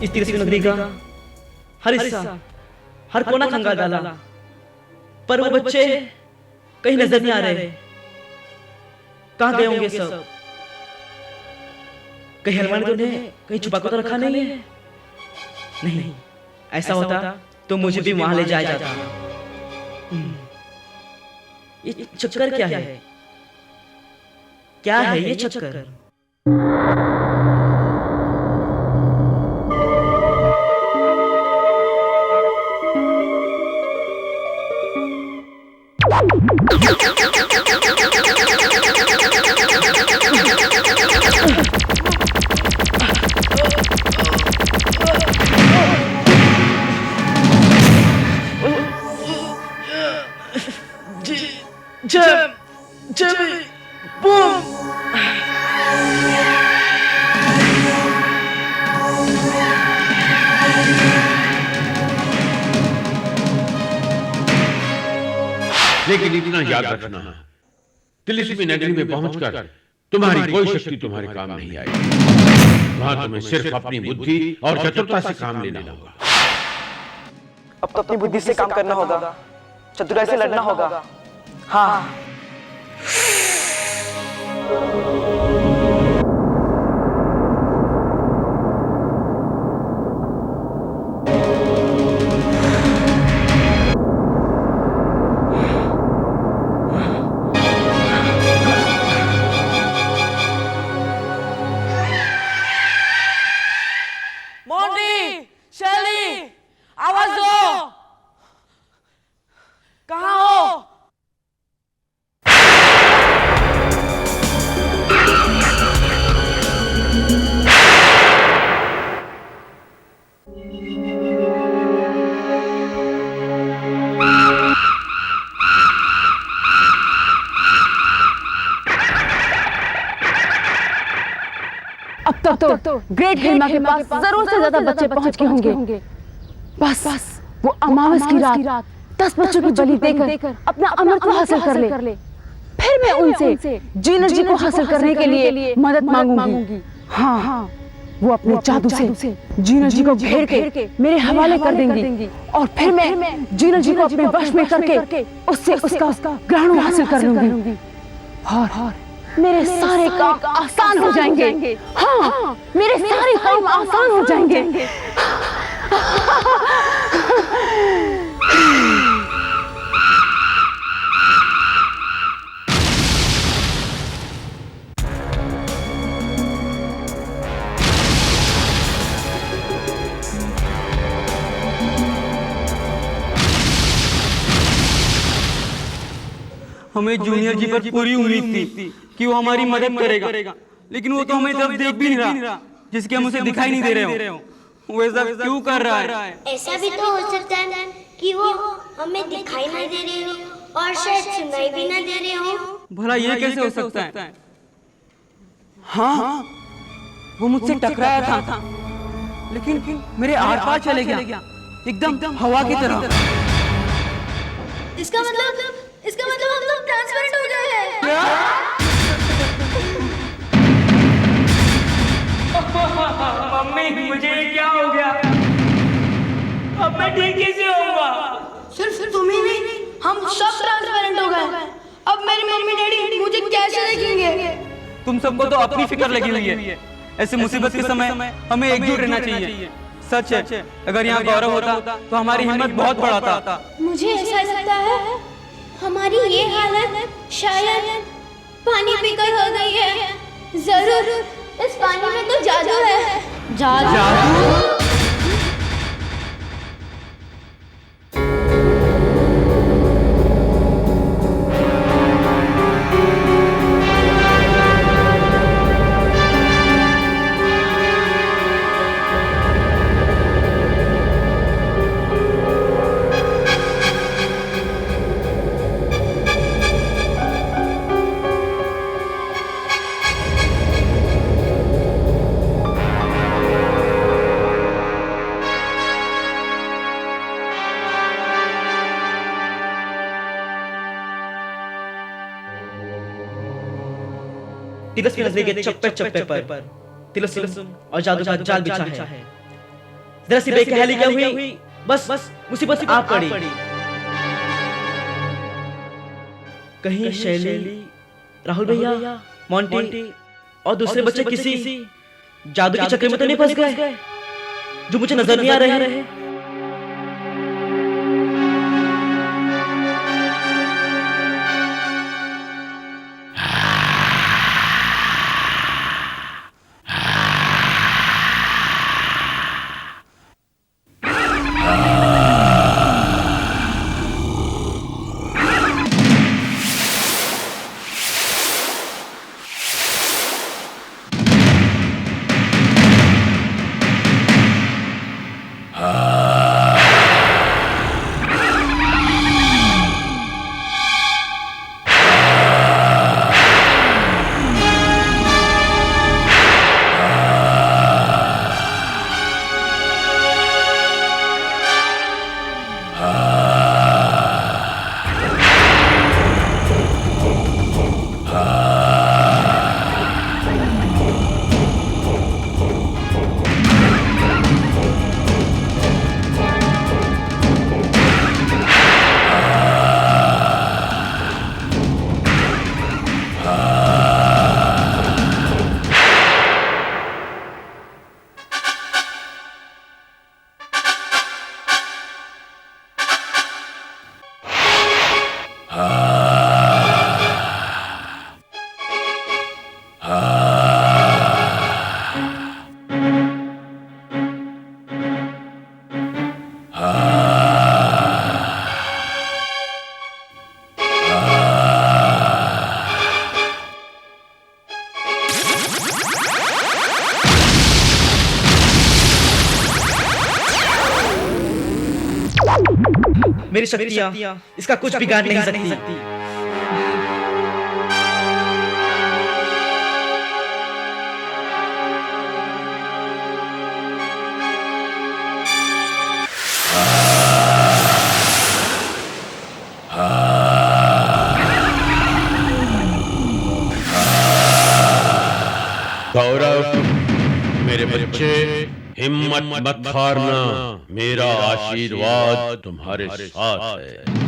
इस तिरस्वी नगरी का हर हिस्सा, हर कोना खंगाल डाला, पर वो बच्चे कहीं नजर नहीं आ रहे। कहाँ गए होंगे सब? कहीं हनुमान ने उन्हें कहीं छुपा कर तो रखा नहीं है? नहीं, ऐसा होता तो मुझे भी वहां ले जाया जाता। ये चक्कर क्या है? क्या है ये चक्कर? लेकिन इतना याद रखना, तिलिस्मी नगरी में पहुंचकर तुम्हारी कोई शक्ति तुम्हारे काम नहीं आएगी। वहां तुम्हें सिर्फ अपनी बुद्धि और चतुरता से काम लेना होगा। अब तो अपनी बुद्धि से काम करना होगा, चतुराई से लड़ना होगा। हाँ। अब तक तो ग्रेट हिल्मा के पास जरूर से ज्यादा बच्चे पहुंच गए होंगे। बस वो अमावस की रात 10 बच्चों की बलि देकर अपना अमरत्व हासिल कर ले। फिर मैं उनसे जीनत जी को हासिल करने के लिए मदद मांगूंगी। हाँ, वो अपने जादू से जीनत जी को घेर के मेरे हवाले कर देंगी और फिर मैं जीनत जी को अपने वश में करके उससे उसका ग्रहण हासिल कर लूंगी और मेरे सारे काम आसान हो जाएंगे। हाँ, मेरे सारे काम आसान हो जाएंगे। हमें जूनियर जी पर पूरी उम्मीद थी कि वो हमारी मदद करेगा, लेकिन वो तो हमें जब देख भी नहीं रहा, जिसके हम उसे दिखाई नहीं दे रहे हो। वो ऐसा क्यों कर रहा है? ऐसा भी तो हो सकता है कि वो हमें दिखाई नहीं दे रहे हो और शायद सुनाई भी ना दे रहे हो। भला ये कैसे हो सकता है? हाँ, वो मुझसे टकराया था, लेकिन मेरे आर पार चले गया, एकदम हवा की तरह। इसका मतलब हम लोग ट्रांसपेरेंट हो गए हैं। मम्मी, मुझे क्या हो गया? अब मैं ठीक कैसे होऊंगा? सिर्फ तुम ही नहीं, हम सब ट्रांसपेरेंट हो गए। अब मेरी मम्मी डैडी मुझे कैसे देखेंगे? तुम सबको तो अपनी फिक्र लगी हुई है। ऐसे मुसीबत के समय हमें एकजुट रहना चाहिए। सच है, अगर यहाँ गौरव होता तो हमारी हिम्मत बहुत बढ़ाता। मुझे ऐसा लगता है हमारी ये हालत शायद पानी पीकर हो गई है। जरूर इस पानी में तो जादू है। जादू? तिलस्मी नगरी के चप्पे चप्पे पर तिलस्म और जादू का जाल बिछा है। जरा सी बेख्याली क्या हुई, बस मुसीबत आ पड़ी। कहीं शैली, राहुल भैया, मोंटी और दूसरे बच्चे किसी जादू के चक्कर में तो नहीं फंस गए जो मुझे नजर नहीं आ रहे। मेरी शक्तियां इसका कुछ बिगाड़ नहीं सकती। गौरव, मेरे बच्चे, हिम्मत मत हारना, मेरा आशीर्वाद तुम्हारे साथ है।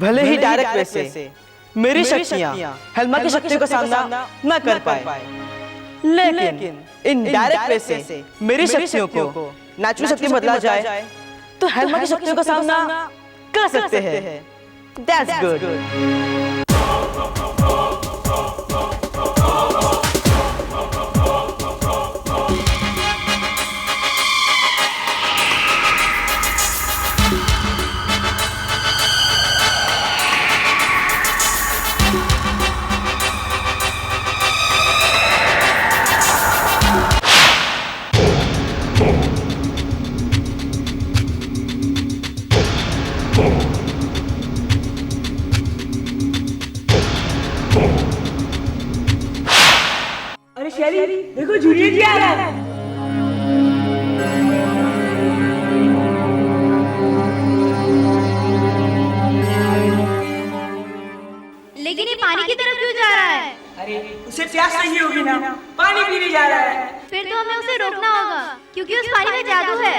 भले ही डायरेक्ट वे से मेरी शक्तियां हेल्मा की शक्तियों का सामना न कर पाए, लेकिन इनडायरेक्ट वे से मेरी शक्तियों को नेचुरल शक्ति में बदला जाए तो हेल्मा की शक्तियों का सामना कर सकते हैं। That's good. अरे शैली देखो जूनियर जी आ रहा है। लेकिन ये पानी की तरफ क्यों जा रहा है? अरे उसे प्यास नहीं होगी ना, पानी पीने जा रहा है। फिर तो हमें उसे रोकना होगा क्योंकि उस पानी में जादू है।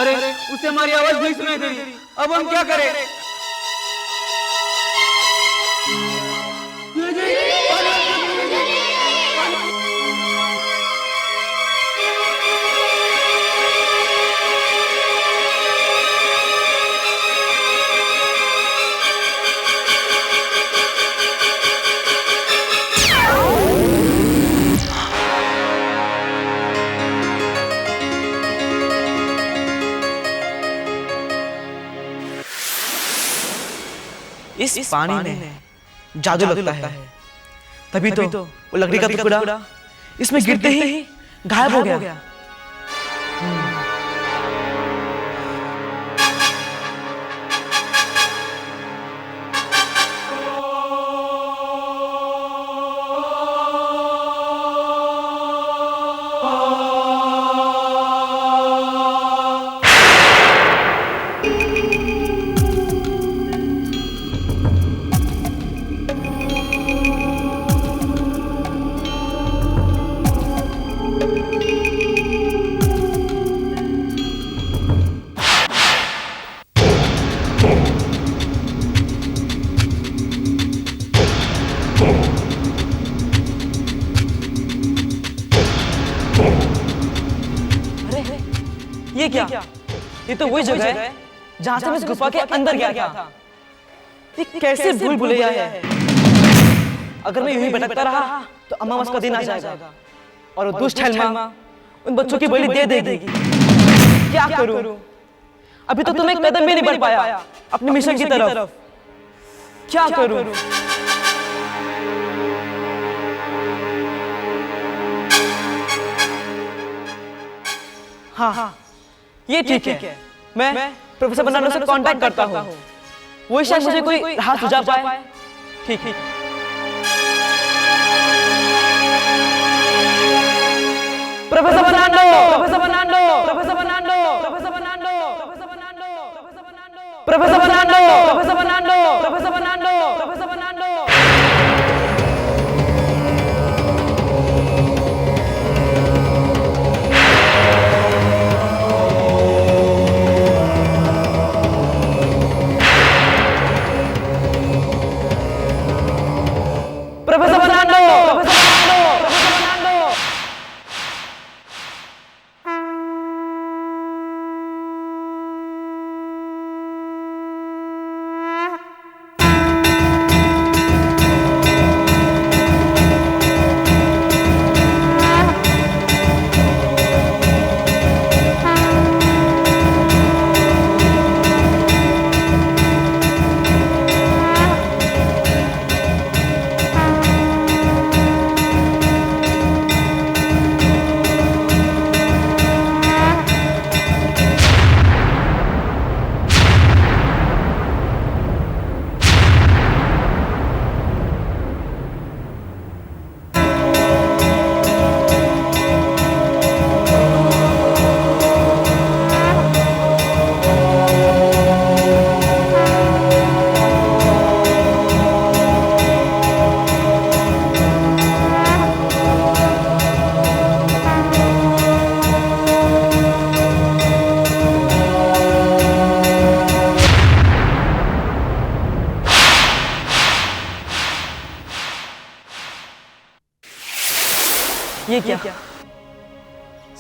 अरे उसे हमारी आवाज नहीं सुनाई दे रही, अब हम क्या करें? इस पानी में जादू लगता है, तभी तो वो लकड़ी का टुकड़ा इसमें गिरते ही गायब हो गया। ये क्या? ये तो वही जगह है जहां से मैं इस गुफा के अंदर गया था। ये कैसे भूल भुलैया है। अगर मैं यूं ही भटकता रहा तो अमावस का दिन आ जाएगा और वो दुष्ट हेल्मा उन बच्चों की बलि दे देगी। क्या करूं? अभी तो तुम एक कदम भी नहीं बढ़ पाया अपने मिशन की तरफ। क्या करूं? हाँ, ये ठीक है। मैं प्रोफेसर बर्नार्डो से कांटेक्ट करता हूँ। वो शायद मुझे कोई राह सुझा पाए। ठीक है। Professor Bernardo, professor Bernardo, professor Bernardo, professor Bernardo, professor Bernardo, professor Bernardo, professor Bernardo, professor Bernardo, professor Bernardo. Professor Bernardo, professor Bernardo, professor Bernardo. ये क्या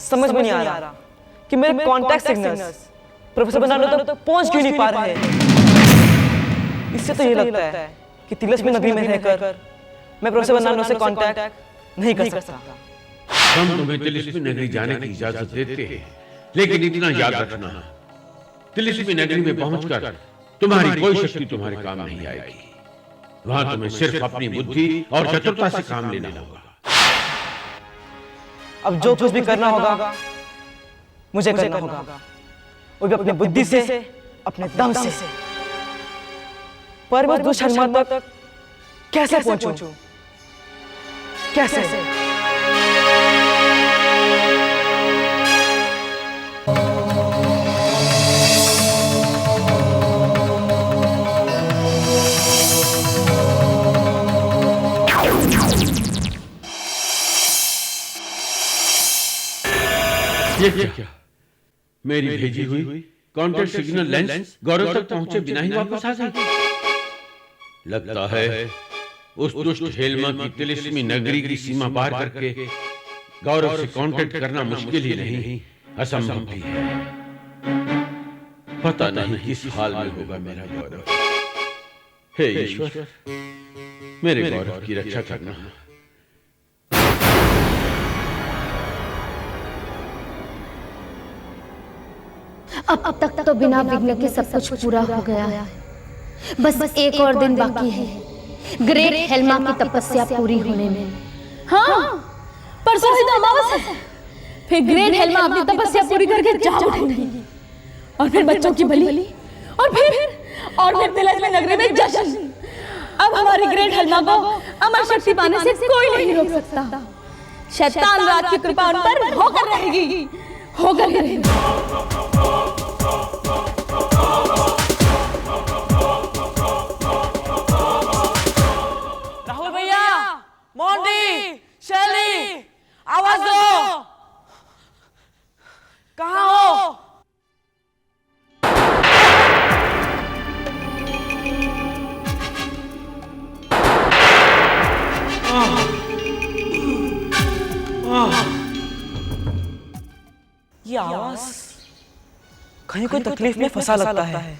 समझ में नहीं आ रहा कि मेरे कांटेक्ट सिग्नल्स प्रोफेसर बनाने तो पहुंच क्यों नहीं पा रहे हैं। इससे तो ये लगता है कि तिलिस्मी नगरी में रहकर मैं प्रोफेसर बनाने से कांटेक्ट नहीं कर सकता। हम तुम्हें तिलिस्मी नगरी जाने की इजाजत देते हैं, लेकिन इतना याद रखना, तिलिस्मी नगरी में पहुंचकर तुम्हारी कोई शक्ति तुम्हारे काम नहीं आएगी। वहां तुम्हें सिर्फ अपनी बुद्धि और चतुरता से काम लेना होगा। अब जो कुछ भी करना होगा मुझे करना होगा, वो भी अपनी बुद्धि से, अपने दम से। पर मैं दुष्ट हनुमान तक कैसे पहुंचूं? कैसे? ये क्या? मेरी भेजी हुई कांटेक्ट सिग्नल लेंस गौरव तक पहुंचे बिना ही वापस आ गई। लगता है उस दुष्ट हेलमा की तिलिस्मी नगरी की सीमा पार करके गौरव से कांटेक्ट करना मुश्किल ही नहीं, असंभव भी है। पता नहीं किस हाल में होगा मेरा गौरव। हे ईश्वर, मेरे गौरव की रक्षा करना। अब तक तो बिना विघ्न के सब कुछ पूरा हो गया है। बस एक और दिन बाकी है ग्रेट हेल्मा की तपस्या पूरी होने में। हाँ, परसों ही तो अमावस्या है। फिर ग्रेट हेल्मा अपनी तपस्या पूरी करके जाग उठेंगी और फिर बच्चों की बलि और फिर तिलिस्मी नगरी में जश्न। अब हमारी ग्रेट हेल्मा को अमर शक्ति पाने से कोई नहीं रोक सकता। शैतान राज की कृपा उन पर होकर रहेगी, होकर ही रहेगी। मोंटी, शैली, आवाज दो। कहाँ हो? ये आवाज कहीं कोई तकलीफ में फंसा लगता है।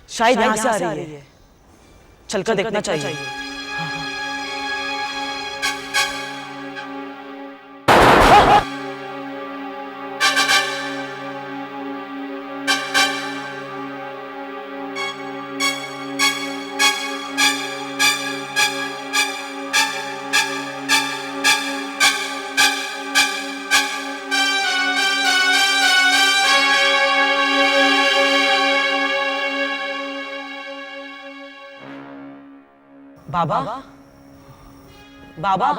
शायद यहाँ से आ रही है। चलकर देखना चाहिए। बाबा, बाबा,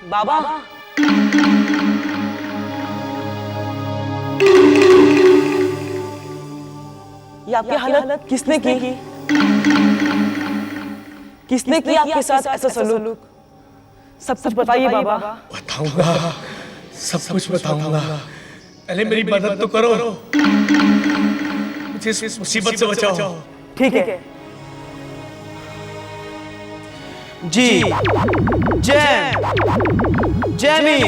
बाबा, ये आपकी हालत किसने की? किसने किया आपके साथ ऐसा सलूक? सब कुछ बताइए बाबा। बताऊंगा, सब कुछ बताऊंगा। पहले मेरी मदद तो करो, मुझे इस मुसीबत से बचाओ। ठीक है। जी, जैमी,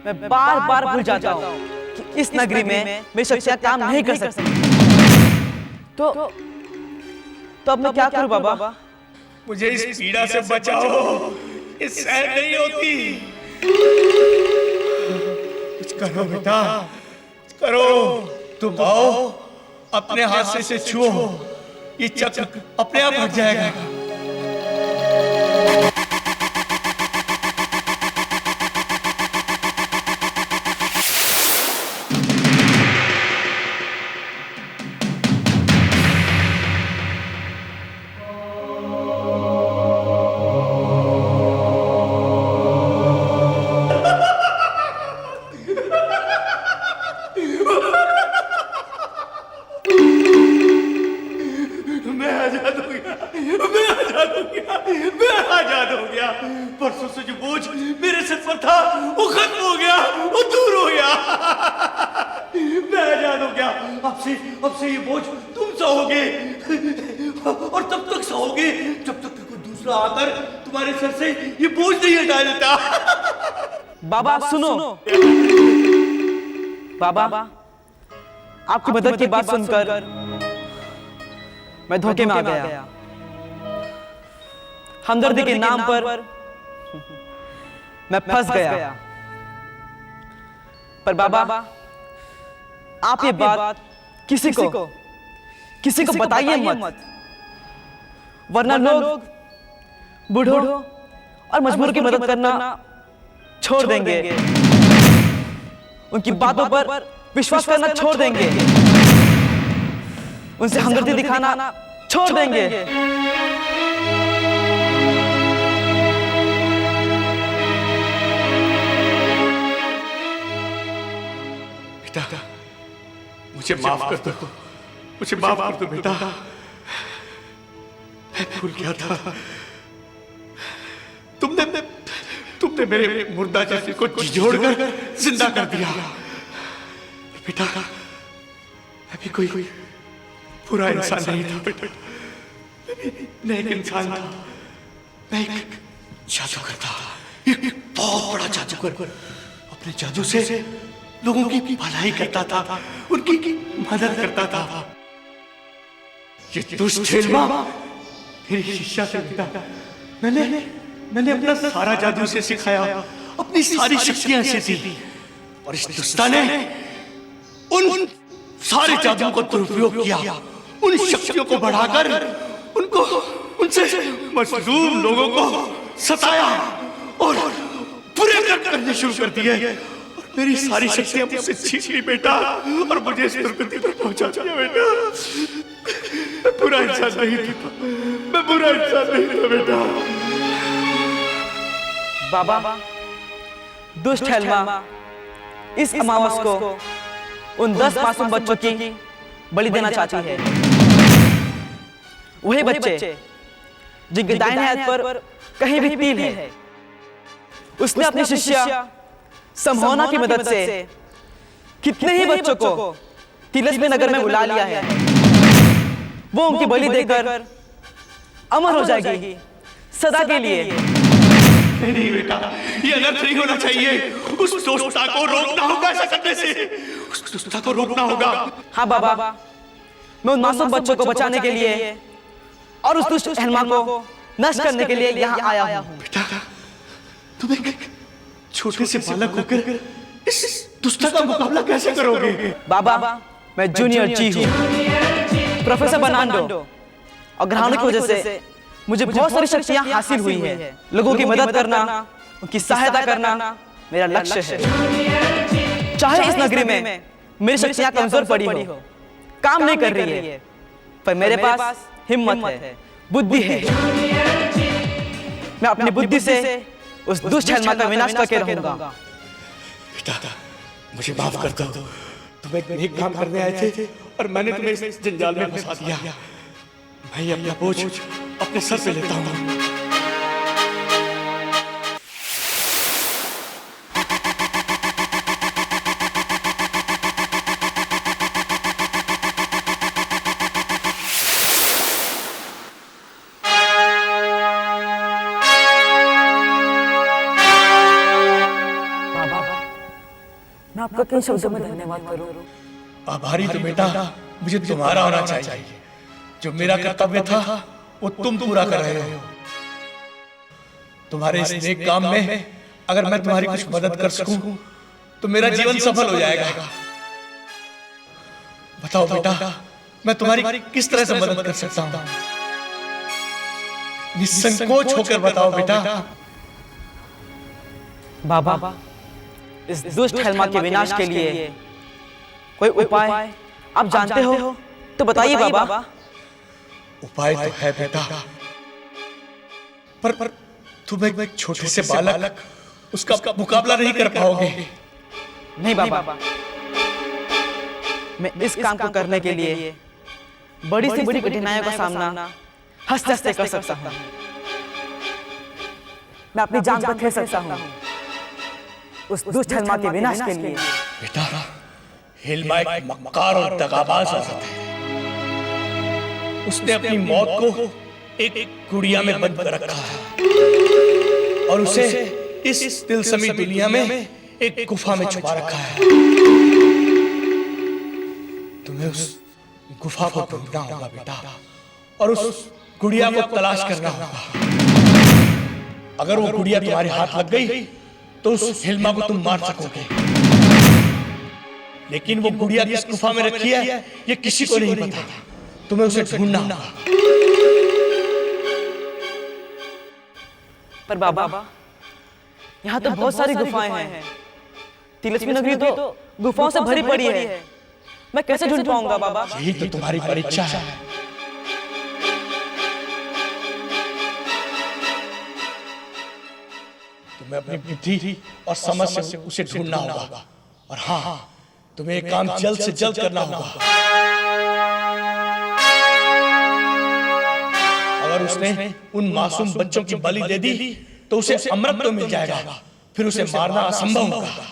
मैं बार भूल जाता हूँ कि इस नगरी में मेरी शक्तियाँ काम नहीं कर सकती। तो अब मैं क्या करूँ बाबा? मुझे इस पीड़ा से बचाओ, ये सहन नहीं होती। कुछ करो बेटा, कुछ करो। तुम आओ, अपने हाथ से इसे छुओ, ये चक्र अपने आप हट जाएगा। परसों से जो बोझ मेरे सिर पर था वो खत्म हो गया, वो दूर हो गया। मैं आजाद हो गया। अब से ये बोझ तुम सहोगे। और तब तक सोओगे जब तक कोई दूसरा आकर तुम्हारे सर से ये बोझ नहीं हटा देता। बाबा सुनो। बाबा आपकी मदद की बात सुनकर मैं धोखे में आ गया। हमदर्दी के नाम पर मैं फंस गया। पर बाबा आप ये बात किसी को बताइए मत, वरना लोग बूढ़ों और मजबूर की मदद करना छोड़ देंगे, उनकी बातों पर विश्वास करना छोड़ देंगे, उनसे हमदर्दी दिखाना छोड़ देंगे। बेटा मुझे माफ कर दो, मुझे माफ कर दो बेटा, मैं भूल गया था। तुमने मेरे मुर्दा जैसे को झिझोड़कर जिंदा कर दिया। बेटा मैं भी कोई बुरा इंसान नहीं था बेटा, मैं एक इंसान था, मैं एक जादूगर था, एक बहुत बड़ा जादूगर। अपने जादू से लोगों की भलाई करता था, उनकी मदद करता था। ये दुष्ट हिलमा मेरी शिष्या से मिला। मैंने अपना सारा जादू उसे सिखाया, अपनी सारी शक्तियां से दी, और इस दुष्टा ने उन सारे जादुओं को दुरुपयोग किया, उन शक्तियों को बढ़ाकर उनसे मजलूम लोगों को सताया और बुरे कर्म करने शुरू कर दिए। मेरी सारी शक्तियां मुझसे छीन ली बेटा, और मुझे इस दुर्गति पर पहुंचा दिया बेटा। मैं बुरा इंसान नहीं था, मैं बुरा इंसान नहीं था बेटा। बाबा दुष्ट हेल्मा इस अमावस को उन 10 मासूम बच्चों की बलि देना चाहती है। वही बच्चे जिनके दाहिने हाथ पर कहीं भी तिल है। उसने अपनी शिष्या समहोना की मदद से कितने ही बच्चों को तिलस्मी नगर में बुला लिया है। वो उनकी बलि देकर अमर हो जाएगी सदा के लिए। नहीं बेटा, ये अनर्थ नहीं होना चाहिए। उस दुष्टा को रोकना होगा, ऐसा करने से उस दुष्टा को रोकना होगा। हाँ बाबा, मैं उन मासूम बच्चों को बचाने के लिए और उस दुष्ट हेल्मा को नष्ट करने के लिए यहाँ आया हूँ। बेटा तुम एक छोटे से बालक होकर इस दुष्टा का मुकाबला कैसे करोगे? बाबा मैं जूनियर जी हूँ, प्रोफेसर बर्नार्डो, और ग्रहणों की वजह से मुझे बहुत सारी शक्तियां हासिल हुई है। लोगों की मदद करना, उनकी सहायता करना मेरा लक्ष्य है। चाहे इस नगरी में मेरी शक्तियां कमजोर पड़ी हो, काम नहीं कर रही है, पर मेरे पास हिम्मत है, बुद्धि है। मैं अपनी बुद्धि से उस दुष्ट हेल्मा का विनाश करके रहूंगा। बेटा मुझे माफ कर दो, तुम एक नेक काम करने आए थे और मैंने तुम्हें इस जंजाल में फंसा दिया। मैं अपना बोझ अपने सर पे लेता हूँ। मैं आपका किन शब्दों में धन्यवाद करूं? आभारी तो बेटा मुझे तुम्हारा होना चाहिए। जो मेरा कर्तव्य था वो तुम पूरा कर रहे हो। तुम्हारे इस नेक काम में अगर मैं तुम्हारी कुछ मदद कर सकूं तो मेरा जीवन सफल हो जाएगा। बताओ बेटा, मैं तुम्हारी किस तरह से मदद कर सकता हूं? निसंकोच होकर बताओ बेटा। बाबा इस दुष्ट हेल्मा के विनाश के लिए कोई उपाय आप जानते हो तो बताइए बाबा। उपाय तो है बेटा, पर तुम एक छोटे से बालक उसका मुकाबला नहीं कर पाओगे। नहीं बाबा, मैं इस काम को करने के लिए बड़ी से बड़ी कठिनाइयों का सामना हंसते हंसते कर सकता हूँ। मैं अपनी जान को खेल सकता हूँ उस दुष्ट हेल्मा के विनाश के लिए। बेटा हिल्मा एक मक्कार और दगाबाज औरत है। उसने अपनी मौत को एक गुड़िया में बंद कर रखा है और उसे इस तिलस्मी दुनिया में एक गुफा में छुपा रखा है। तुम्हें उस गुफा को ढूंढना होगा बेटा, और उस गुड़िया को तलाश करना होगा। अगर वो गुड़िया तुम्हारे हाथ लग गई तो उस हिल्मा को तुम मार सकोगे, लेकिन वो गुड़िया किस गुफा में रखी है ये किसी को नहीं पता। तुम्हें उसे ढूंढना होगा। पर बाबा, यहाँ तो बहुत सारी गुफाएं हैं। तिलस्मी नगरी तो गुफाओं से भरी पड़ी है। मैं कैसे ढूंढ पाऊंगा बाबा? यही तो तुम्हारी परीक्षा है। तुम्हें अपनी बुद्धि और समझ से उसे ढूंढना होगा। और हाँ, तुम्हें एक काम जल्द से जल्द करना होगा। अगर उसने उन मासूम बच्चों की बलि दे दी तो उसे अमृत तो मिल जाएगा, फिर उसे मारना असंभव होगा।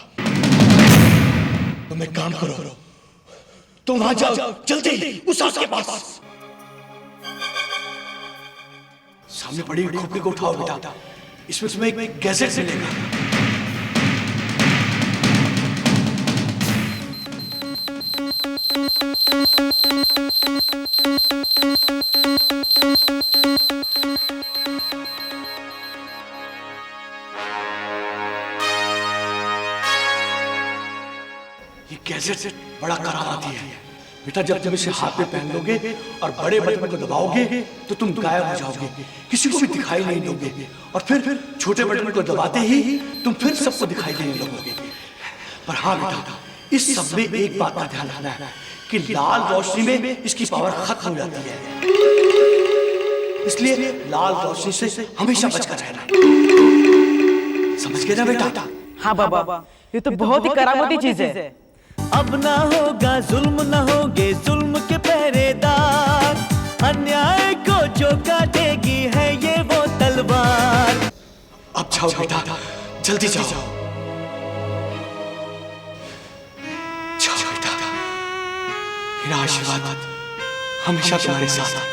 तुम एक काम करो, तुम वहां जाओ जल्दी उस आग के पास। सामने पड़ी खोपड़ी को उठाओ बेटा, इसमें तुम्हें एक गैजेट मिलेगा। ये गैजेट बड़ा करामाती है बेटा। जब तुम इसे हाथ में पहन लोगे और बड़े बटन को दबाओगे तो तुम गायब हो जाओगे, किसी को भी दिखाई नहीं दोगे। और फिर छोटे बटन को दबाते ही तुम फिर सबको दिखाई देने लगोगे। पर हाँ बेटा, इस सब में एक बात का ध्यान रखना है कि लाल रोशनी में इसकी पावर खत्म हो जाती है, इसलिए लाल रोशनी से हमेशा बचकर रहना। समझ गए ना बेटा? हाँ बाबा, ये तो बहुत ही करामती चीज है। अब ना होगा जुल्म, ना होगे जुल्म के पहरेदार, अन्याय को जो काटेगी है ये वो तलवार। अब जाओ बेटा, जल्दी जाओ। जाओ बेटा, मेरा आशीर्वाद हमेशा तुम्हारे साथ है।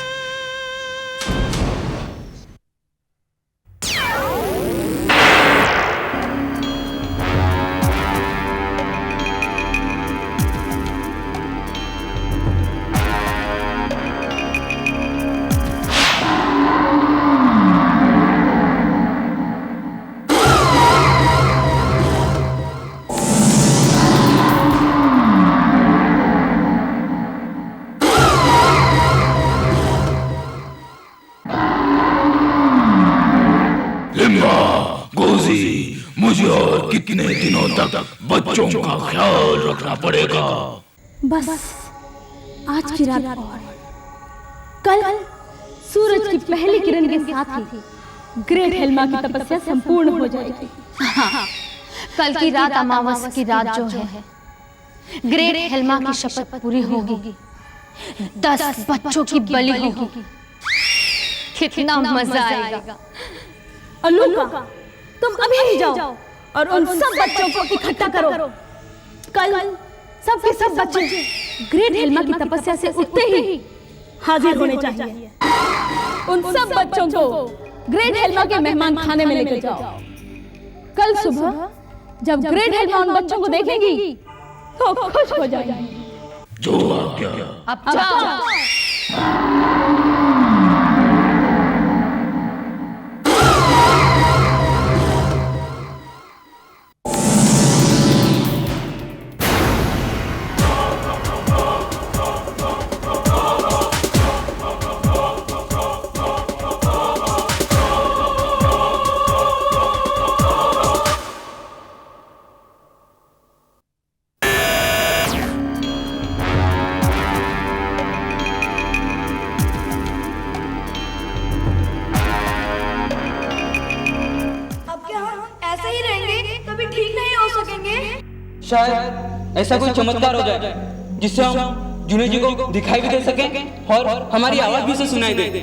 मुझे और कितने दिनों तक बच्चों का ख्याल रखना पड़ेगा? बस आज की रात और कल सूरज की पहली किरण के साथ ही ग्रेट हेल्मा की तपस्या संपूर्ण हो जाएगी। हाँ, कल की रात अमावस्या की रात जो है, ग्रेट हेल्मा की शपथ पूरी होगी, 10 बच्चों की बलि होगी। कितना मजा आएगा। अलूका, तुम अभी ही जाओ और उन सब बच्चों को इकट्ठा करो। कल सब के सब बच्चे ग्रेट हेल्मा की तपस्या से उठते ही हाजिर होने चाहिए। उन सब बच्चों को ग्रेट हेल्मा के मेहमान खाने में लेकर जाओ। कल सुबह जब ग्रेट हेल्मा उन बच्चों को देखेगी तो खुश हो जाएगी। जो आज्ञा। अब जाओ। शायद ऐसा कोई चमत्कार हो जाए जिससे हम जूनियर जी को दिखाई भी दे सकें और हमारी आवाज भी उसे सुनाई दे।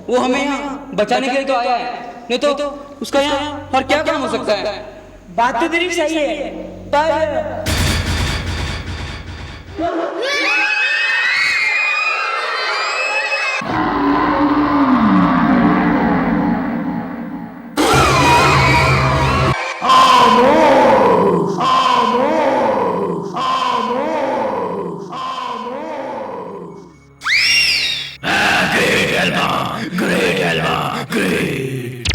वो हमें यहाँ बचाने के लिए तो आया है, नहीं तो उसका यहाँ और क्या काम हो सकता है? बात तो तेरी सही है, पर Helma, great Helma, great.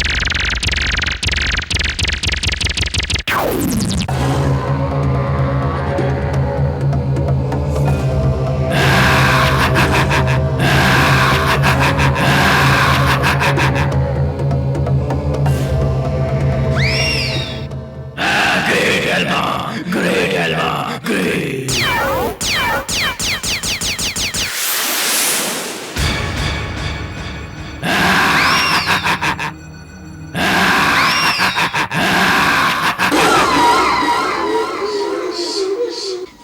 Great Helma, great Helma, great.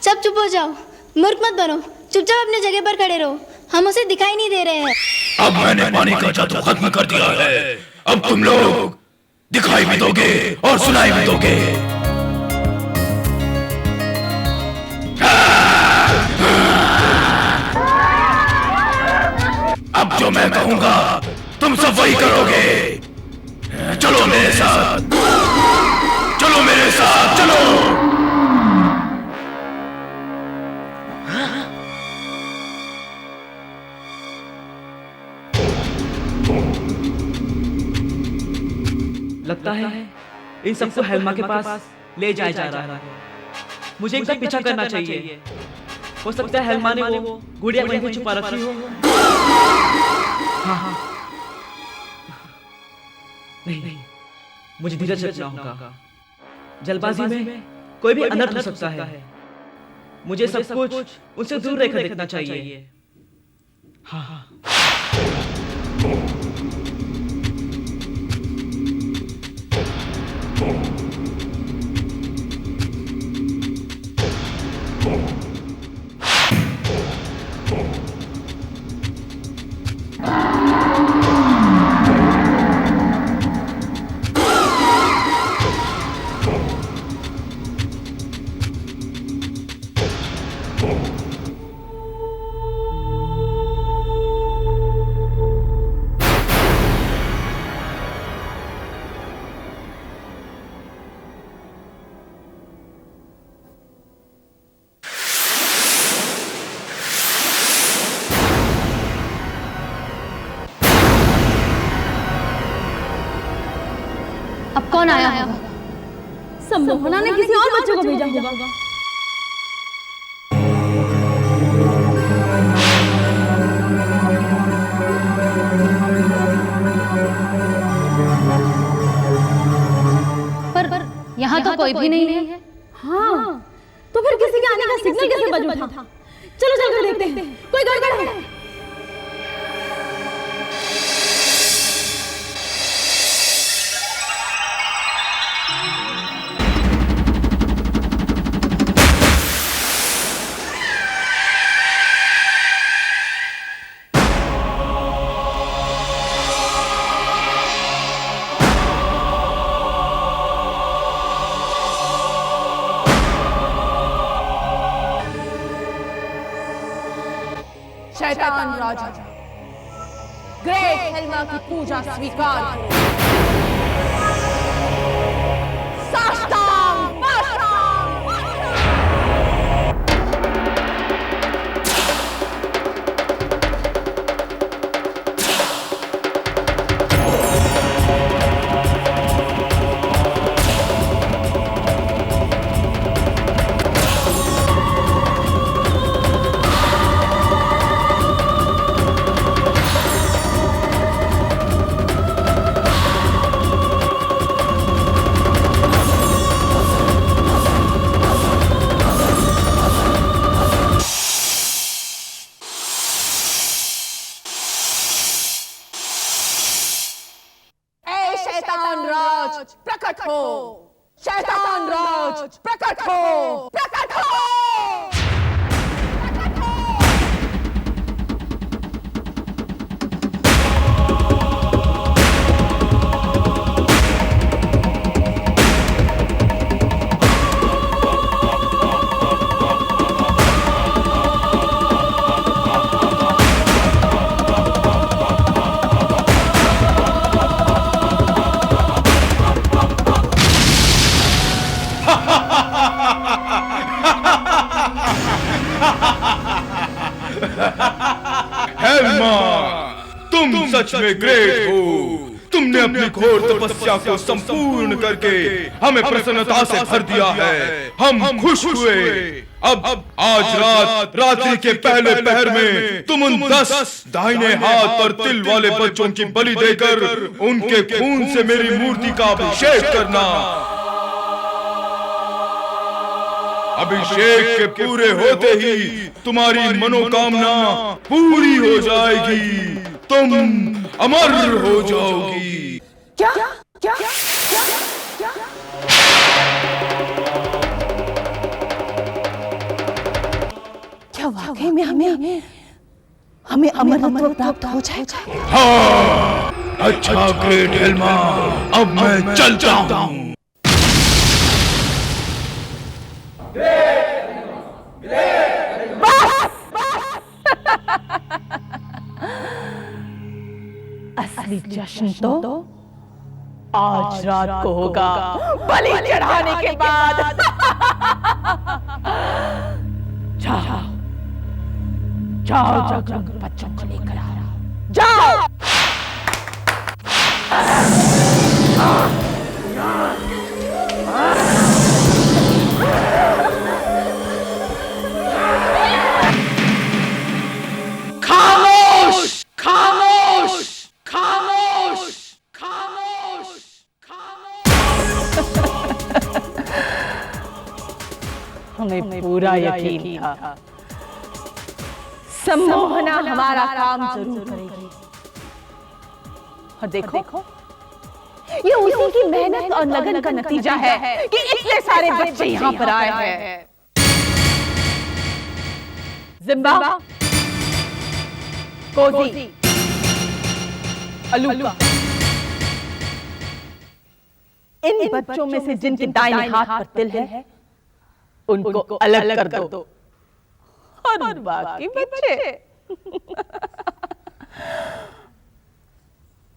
सब चुप हो जाओ, मूर्ख मत बनो, चुपचाप अपनी जगह पर खड़े रहो, हम उसे दिखाई नहीं दे रहे हैं। अब मैंने पानी का जादू खत्म कर दिया है, अब तुम लोग दिखाई भी दोगे और सुनाई भी दोगे। अब जो मैं कहूंगा तुम सब वही करोगे। चलो मेरे साथ, चलो मेरे साथ, चलो। लगता है इन सबको हेल्मा के पास ले जाया जा रहा है। मुझे इनका पीछा करना चाहिए। हो सकता है हेल्मा ने वो गुड़िया कहीं पे छुपा रखी हो। हाँ, नहीं, मुझे धीरज रखना होगा। जल्दबाजी में कोई भी अनर्थ हो सकता है। मुझे सब कुछ उनसे दूर रहकर देखना चाहिए। हाँ। अब कौन आया होगा? सम्मोहना ने किसी और बच्चे को भेजा होगा। पर यहाँ तो कोई भी नहीं है। हाँ, तो फिर किसी के आने का सिग्नल कैसे बज उठा? चलो चलकर देखते हैं, कोई गड़बड़ है। शैतान राजा, ग्रेट हेल्मा की पूजा स्वीकार करो। साष्टांग प्रकट हो, शैतान राज प्रकट हो, प्रकट हो। तुम सच में ग्रेट हो। तुमने अपनी घोर तपस्या को संपूर्ण करके हमें प्रसन्नता से भर दिया है। हम खुश हुए। अब आज रात्रि के पहले पहर में तुम उन 10 दाहिने हाथ और तिल वाले बच्चों की बलि देकर उनके खून से मेरी मूर्ति का अभिषेक करना। अभिषेक के पूरे होते ही तुम्हारी मनोकामना पूरी हो जाएगी। तुम अमर हो जाओगी। क्या वाकई में हमें अमरत्व प्राप्त हो जाएगा? हाँ, अच्छा ग्रेट हेल्मा, अब मैं चलता हूँ। असली जश्न तो आज रात को होगा, बलि चढ़ाने के बाद। जाओ जाओ जाओ, बच्चों को लेकर आ रहा हूं। जाओ। खामोश खामोश खामोश खामोश हमें पूरा यकीन था सम्मोहना हमारा काम जरूर करेगी। और देखो ये उसी की मेहनत और लगन का नतीजा है कि इतने सारे बच्चे यहाँ पर आए हैं। जिम्बा, कोजी, अलूका, इन बच्चों में से जिनके दाहिने हाथ पर तिल है उनको अलग कर दो, और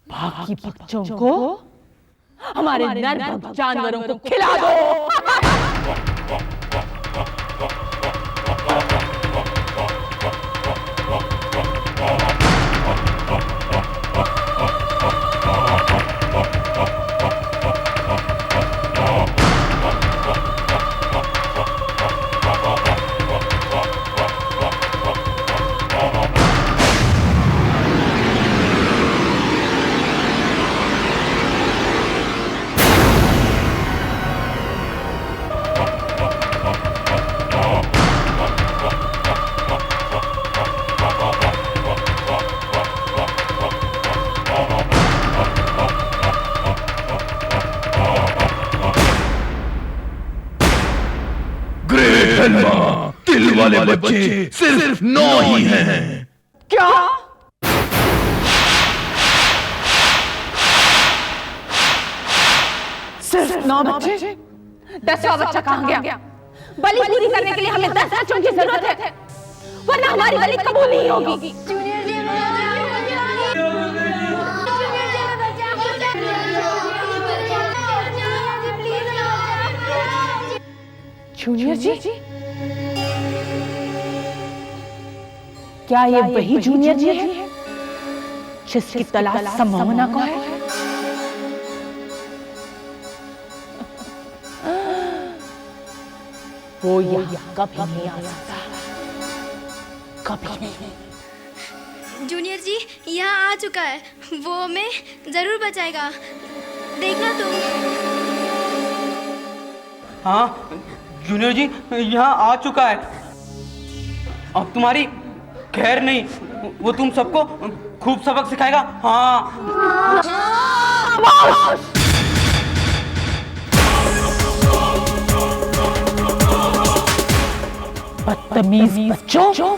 बाकी बच्चों को हमारे नर जानवरों को खिला दो। तिल वाले बच्चे सिर्फ 9 ही हैं। क्या? सिर्फ 9 बच्चे? 10वां बच्चा कहाँ गया? बलि पूरी करने के लिए हमें 10 बच्चों की जरूरत है, वरना हमारी बलि कबूल नहीं होगी। जूनियर जी, क्या ये वही जूनियर जी है जिसकी तलाश सम्मोहना को है? वो यहाँ कभी नहीं आ सकता, कभी नहीं। जूनियर जी यहाँ आ चुका है, वो हमें जरूर बचाएगा, देखना तुम। हाँ जूनियर जी यहाँ आ चुका है। अब तुम्हारी खैर नहीं, वो तुम सबको खूब सबक सिखाएगा। हाँ बदतमीज बच्चों,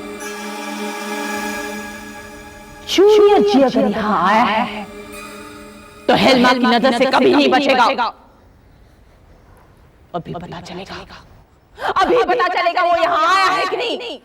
जूनियर जी अगर यहाँ आया है तो हेल्मा की नजर से कभी नहीं बचेगा। अभी पता चलेगा, अभी पता चलेगा वो यहाँ आया है कि नहीं।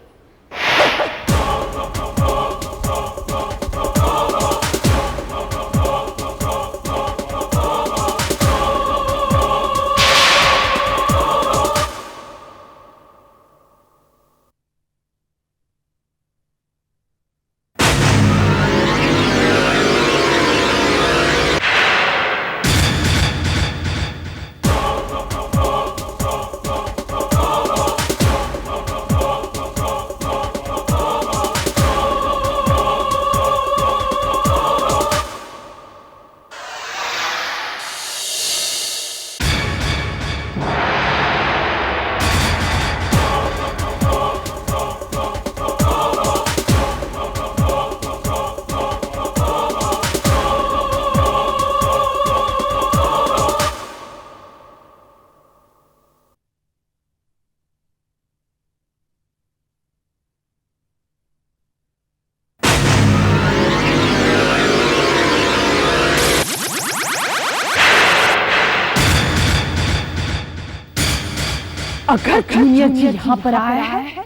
अगर जूनियर जी यहाँ पर आया है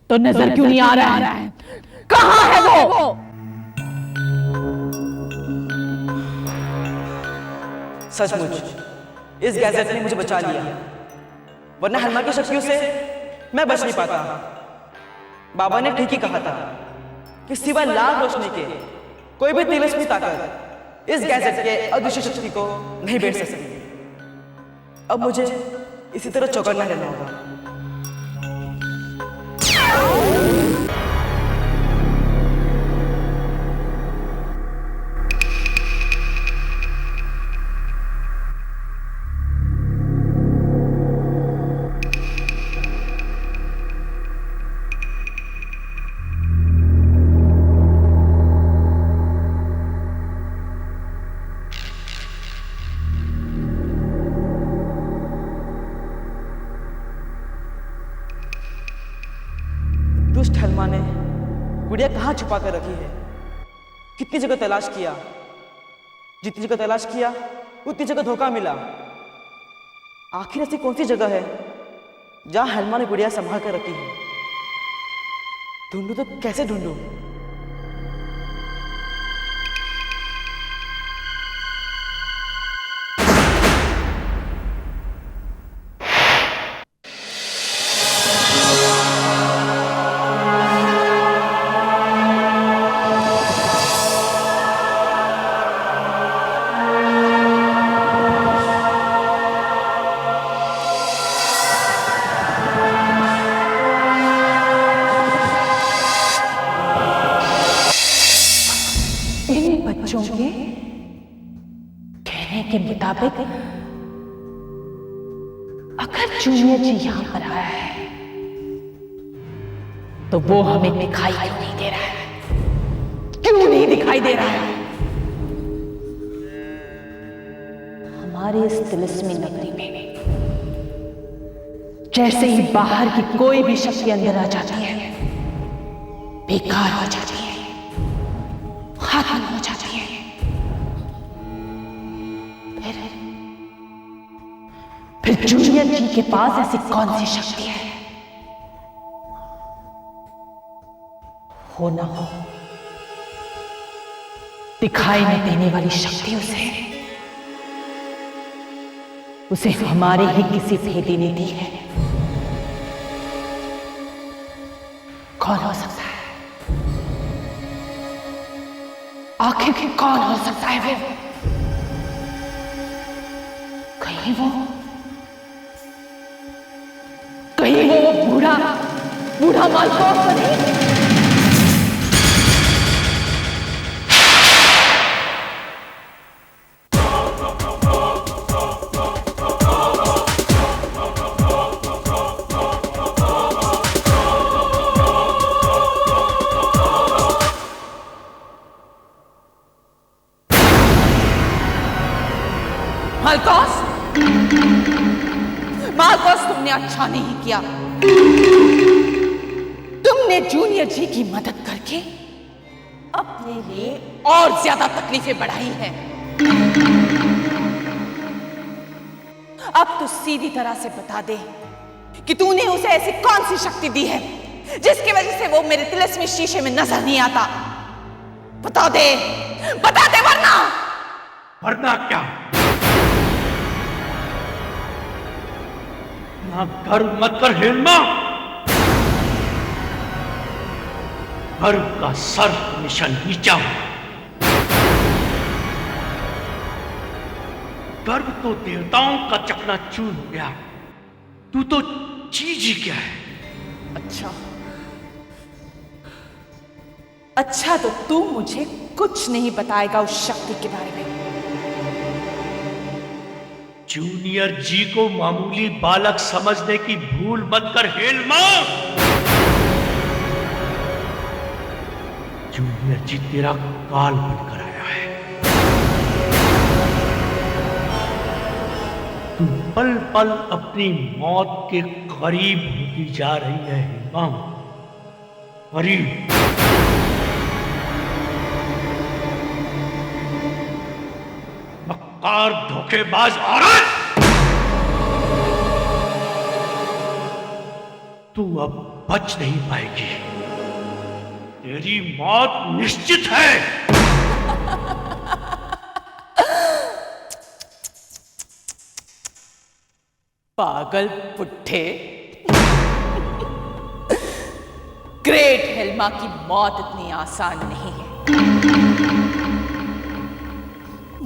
तो नजर क्यों नहीं आ रहा है? कहाँ है वो? सचमुच इस गैजेट ने मुझे बचा लिया, वरना हलमा की शक्तियों से मैं बच नहीं पाता। बाबा ने ठीक ही कहा था कि सिवाय लाल रोशनी के कोई भी तिलिस्मी ताकत इस गैजेट के अदृश्य शक्ति को नहीं बेच सकती। अब मुझे इसी तरह चौकन्ना रहना होगा। दुष्ट हलमा ने गुड़िया कहाँ छुपा कर रखी है? कितनी जगह तलाश किया, जितनी जगह तलाश किया उतनी जगह धोखा मिला। आखिर ऐसी कौन सी जगह है जहां हलमा ने गुड़िया संभाल कर रखी है? ढूंढूं तो कैसे ढूंढूं? बच्चों के कहने के मुताबिक अगर जूनियर जी यहाँ पर आया है तो वो हमें दिखाई क्यों नहीं दे रहा है? क्यों नहीं दिखाई दे रहा है? हमारे इस तिलिस्मी नगरी में जैसे ही बाहर की कोई भी शक्ति अंदर आ जाती है, बेकार हो जाती है, खत्म हो जाती है। फिर जूनियर जी के पास ऐसी कौन सी शक्ति है? हो ना हो दिखाई न देने वाली शक्तियों से उसे हमारे ही किसी भेदी ने दी है। कौन हो सकता है? आखिर कौन हो सकता है वो? कहीं वो बूढ़ा मालकोस तो नहीं? मालकोस, तुमने अच्छा नहीं किया। तुमने जूनियर जी की मदद करके अपने लिए और ज्यादा तकलीफें बढ़ाई हैं। अब तो सीधी तरह से बता दे कि तूने उसे ऐसी कौन सी शक्ति दी है जिसकी वजह से वो मेरे तिलिस्मी शीशे में नजर नहीं आता। बता दे वरना क्या? ना गर्व मत कर हेलमा, गर्व का सर हमेशा नीचा हो। गर्व तो देवताओं का चकनाचूर हो गया, तू तो चीज ही क्या है? अच्छा तो तू मुझे कुछ नहीं बताएगा उस शक्ति के बारे में? जूनियर जी को मामूली बालक समझने की भूल मत कर हेलमा। जूनियर जी तेरा काल बनकर आया है। तू पल पल अपनी मौत के करीब होती जा रही है हेलमा, करीब। मक्कार धोखेबाज औरत, तू अब बच नहीं पाएगी। तेरी मौत निश्चित है। पागल पुट्ठे। ग्रेट हेल्मा की मौत इतनी आसान नहीं है।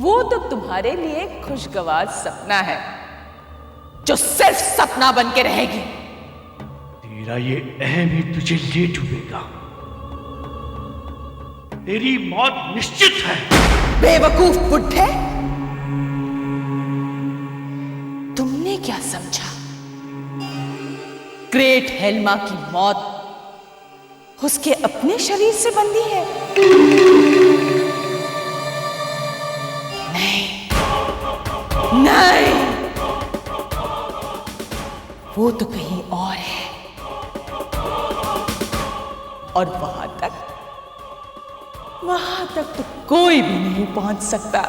वो तो तुम्हारे लिए खुशगवार सपना है जो सिर्फ सपना बन के रहेगी। तेरा ये अहम ही तुझे ले डूबेगा। तेरी मौत निश्चित है। बेवकूफ बुड्ढे, तुमने क्या समझा? ग्रेट हेल्मा की मौत उसके अपने शरीर से बंधी है? नहीं, नहीं, वो तो कहीं और है, और वहां तक तो कोई भी नहीं पहुंच सकता।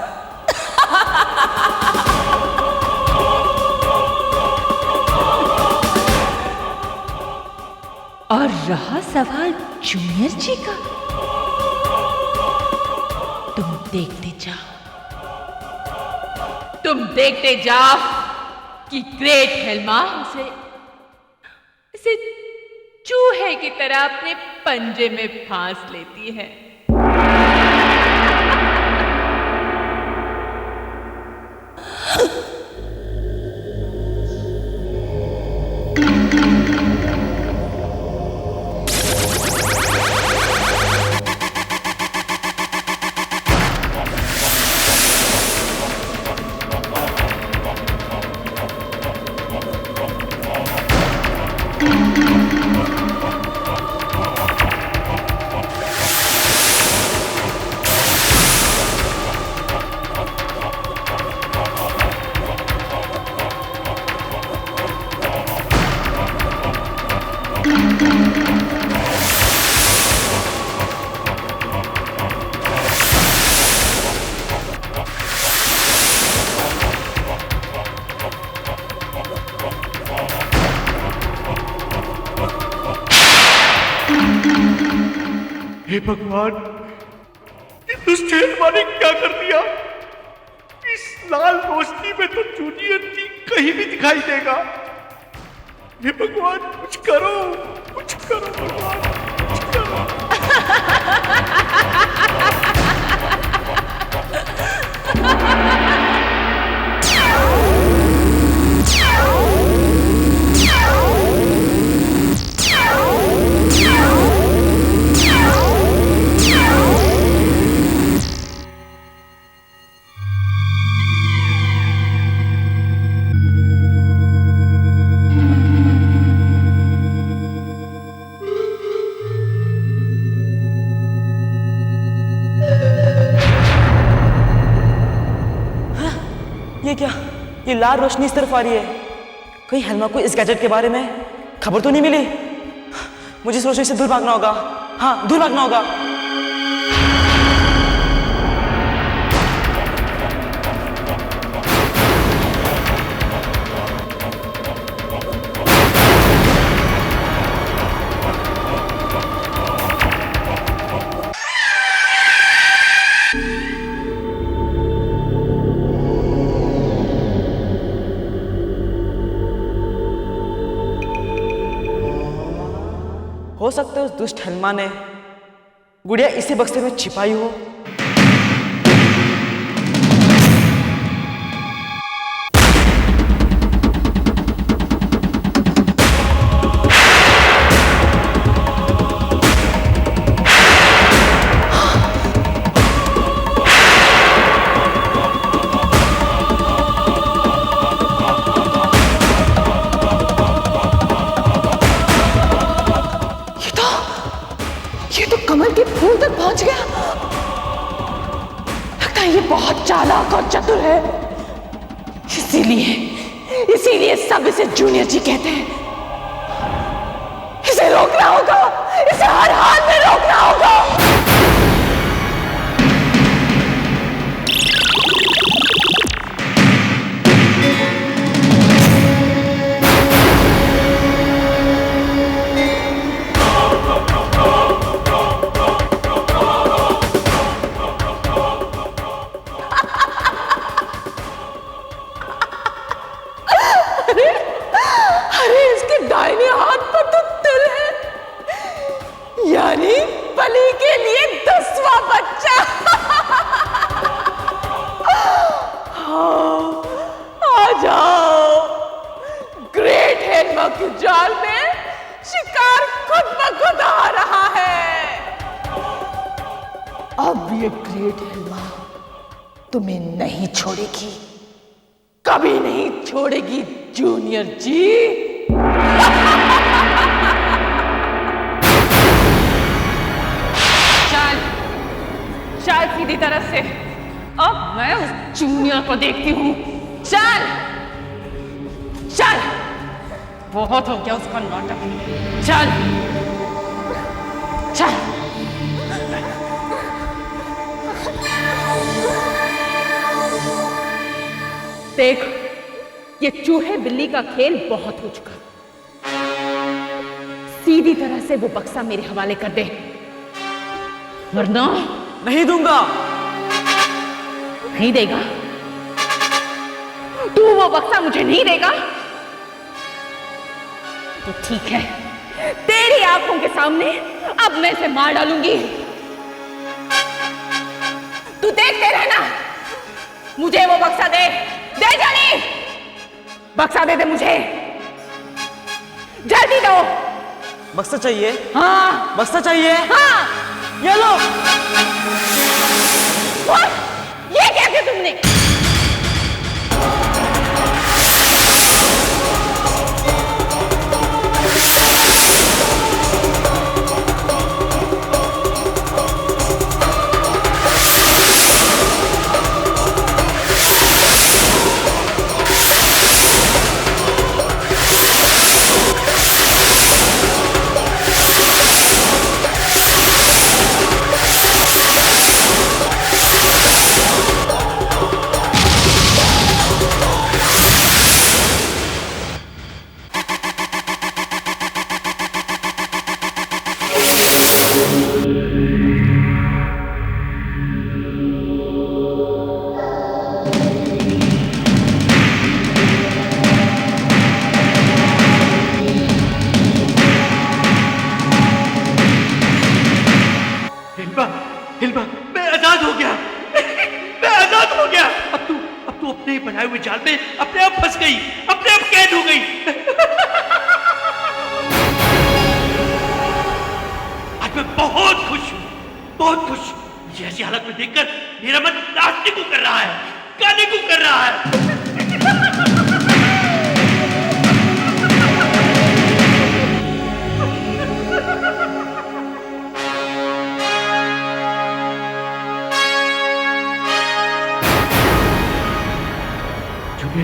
और रहा सवाल जूनियर जी का, तुम देखते जाओ कि ग्रेट हेल्मा उसे चूहे की तरह अपने पंजे में फांस लेती है। हे भगवान, दुष्ट हेल्मा ने क्या कर दिया? इस लाल रोशनी में तो जूनियर जी कहीं भी दिखाई देगा। हे भगवान, कुछ करो भगवान, कुछ करो। ये क्या? ये लाल रोशनी इस तरफ आ रही है। कहीं हेल्मा को इस गैजेट के बारे में खबर तो नहीं मिली? मुझे इस रोशनी से दूर भागना होगा। हाँ, दूर भागना होगा। हो सकता है उस दुष्ट हेल्मा ने गुड़िया इसी बक्से में छिपाई हो। कमल के फूल तक पहुंच गया। लगता है ये बहुत चालाक और चतुर है। इसीलिए सब इसे जूनियर जी कहते हैं। इसे रोकना होगा, इसे हर हाल में रोकना होगा। यानी बलि के लिए 10वां बच्चा। आ जाओ, ग्रेट हेल्मा के जाल में शिकार खुद ब खुद आ रहा है। अब ये ग्रेट हेल्मा तुम्हें नहीं छोड़ेगी, कभी नहीं छोड़ेगी जूनियर जी। चल चल सीधी तरह से, अब मैं उस जूनियर को देखती हूँ। चल चल, बहुत हो गया उसका नाटक। चल चल। देख, ये चूहे बिल्ली का खेल बहुत हो चुका। सीधी तरह से वो बक्सा मेरे हवाले कर दे, वरना नहीं दूंगा। नहीं देगा? तू वो बक्सा मुझे नहीं देगा तो ठीक है, तेरी आंखों के सामने अब मैं इसे मार डालूंगी। तू देखते रहना, मुझे वो बक्सा दे। दे जल्दी, बक्सा दे दे मुझे, जल्दी दो। बक्सा चाहिए? हाँ। बक्सा चाहिए? हाँ। ये लो। ये क्या किया तुमने? हिल्मा, मैं आजाद हो गया। मैं आजाद हो गया। अब तू अपने बनाए हुए जाल में अपने आप फंस गई, अपने आप कैद हो गई। आज मैं बहुत खुश हूँ, बहुत खुश। मुझे ऐसी हालत में देखकर मेरा मन नाचने को कर रहा है, गाने को कर रहा है।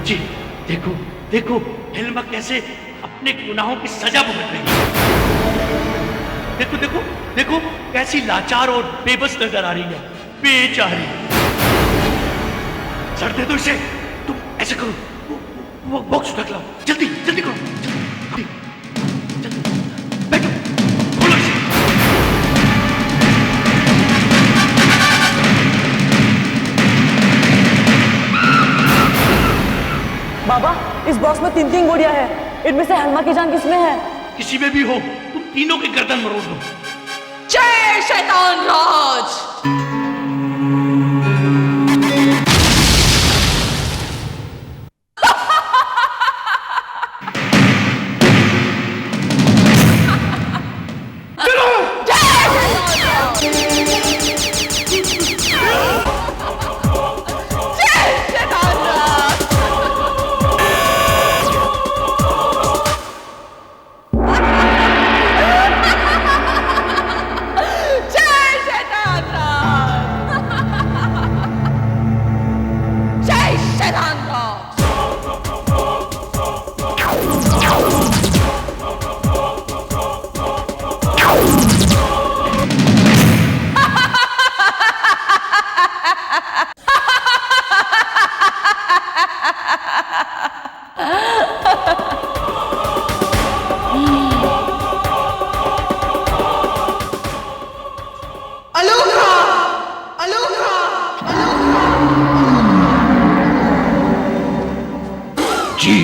जी देखो देखो, हिल्मा कैसे अपने गुनाहों की सजा भुगत रही है। देखो देखो देखो, कैसी लाचार और बेबस नजर आ रही है, बेचारी। सर दे दो इसे। तुम ऐसे करो, वो बॉक्स उठा लाओ, जल्दी जल्दी करो, जल्दी जल्दी। बैठो, खोलो इसे। बाबा, इस बॉक्स में 3-3 गोलियां हैं। इनमें से हनुमा की जान किसमें है? किसी में भी हो, तुम तीनों की गर्दन मरोड़ दो। जय शैतान राज।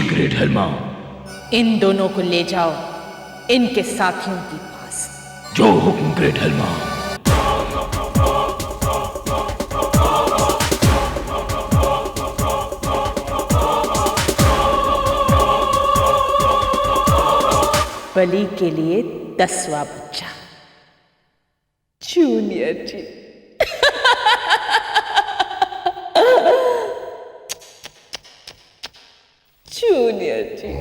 ग्रेट हेल्मा, इन दोनों को ले जाओ इनके साथियों के पास। जो हुक्म ग्रेट हेल्मा। बलि के लिए 10वां बच्चा जूनियर जी। जूनियर जी।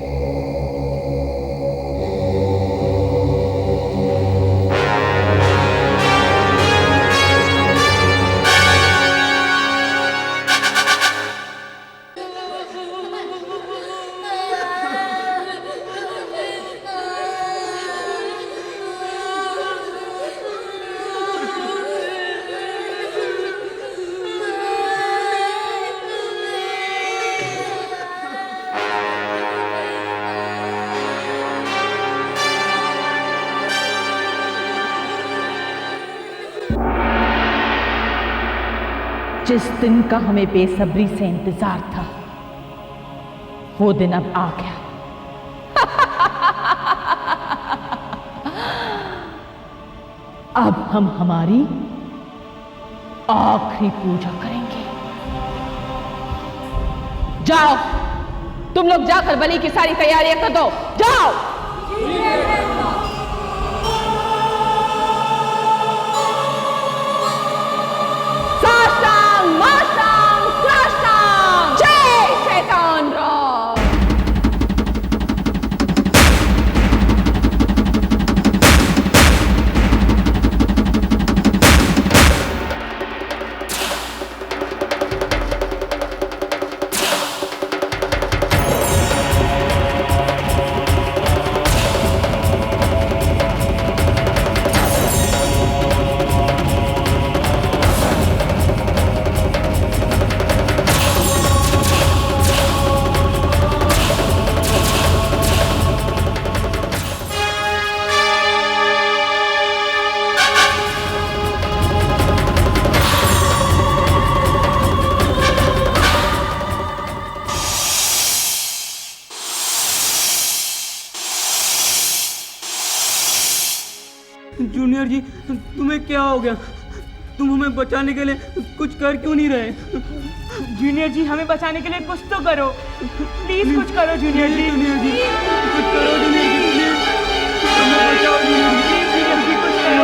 जिस दिन का हमें बेसब्री से इंतजार था, वो दिन अब आ गया। अब हम हमारी आखिरी पूजा करेंगे। जाओ, तुम लोग जाकर बलि की सारी तैयारियां कर दो। जाओ। जूनियर जी, तुम्हें क्या हो गया? तुम हमें बचाने के लिए कुछ कर क्यों नहीं रहे? जूनियर जी, हमें बचाने के लिए कुछ तो करो। प्लीज कुछ करो जूनियर जी। कुछ करो जूनियर जी, प्लीज हमें बचाओ जूनियर जी, कुछ करो।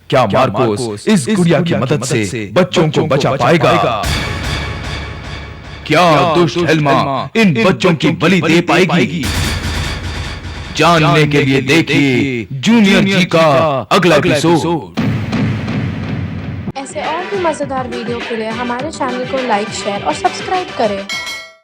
क्या मार्कोस इस गुड़िया की मदद से बच्चों को बचा पाएगा? क्या दुष्ट हेल्मा इन बच्चों की बलि दे पाएगी? जानने के लिए देखिए जूनियर जी का अगला एपिसोड। ऐसे और भी मजेदार वीडियो के लिए हमारे चैनल को लाइक, शेयर और सब्सक्राइब करें।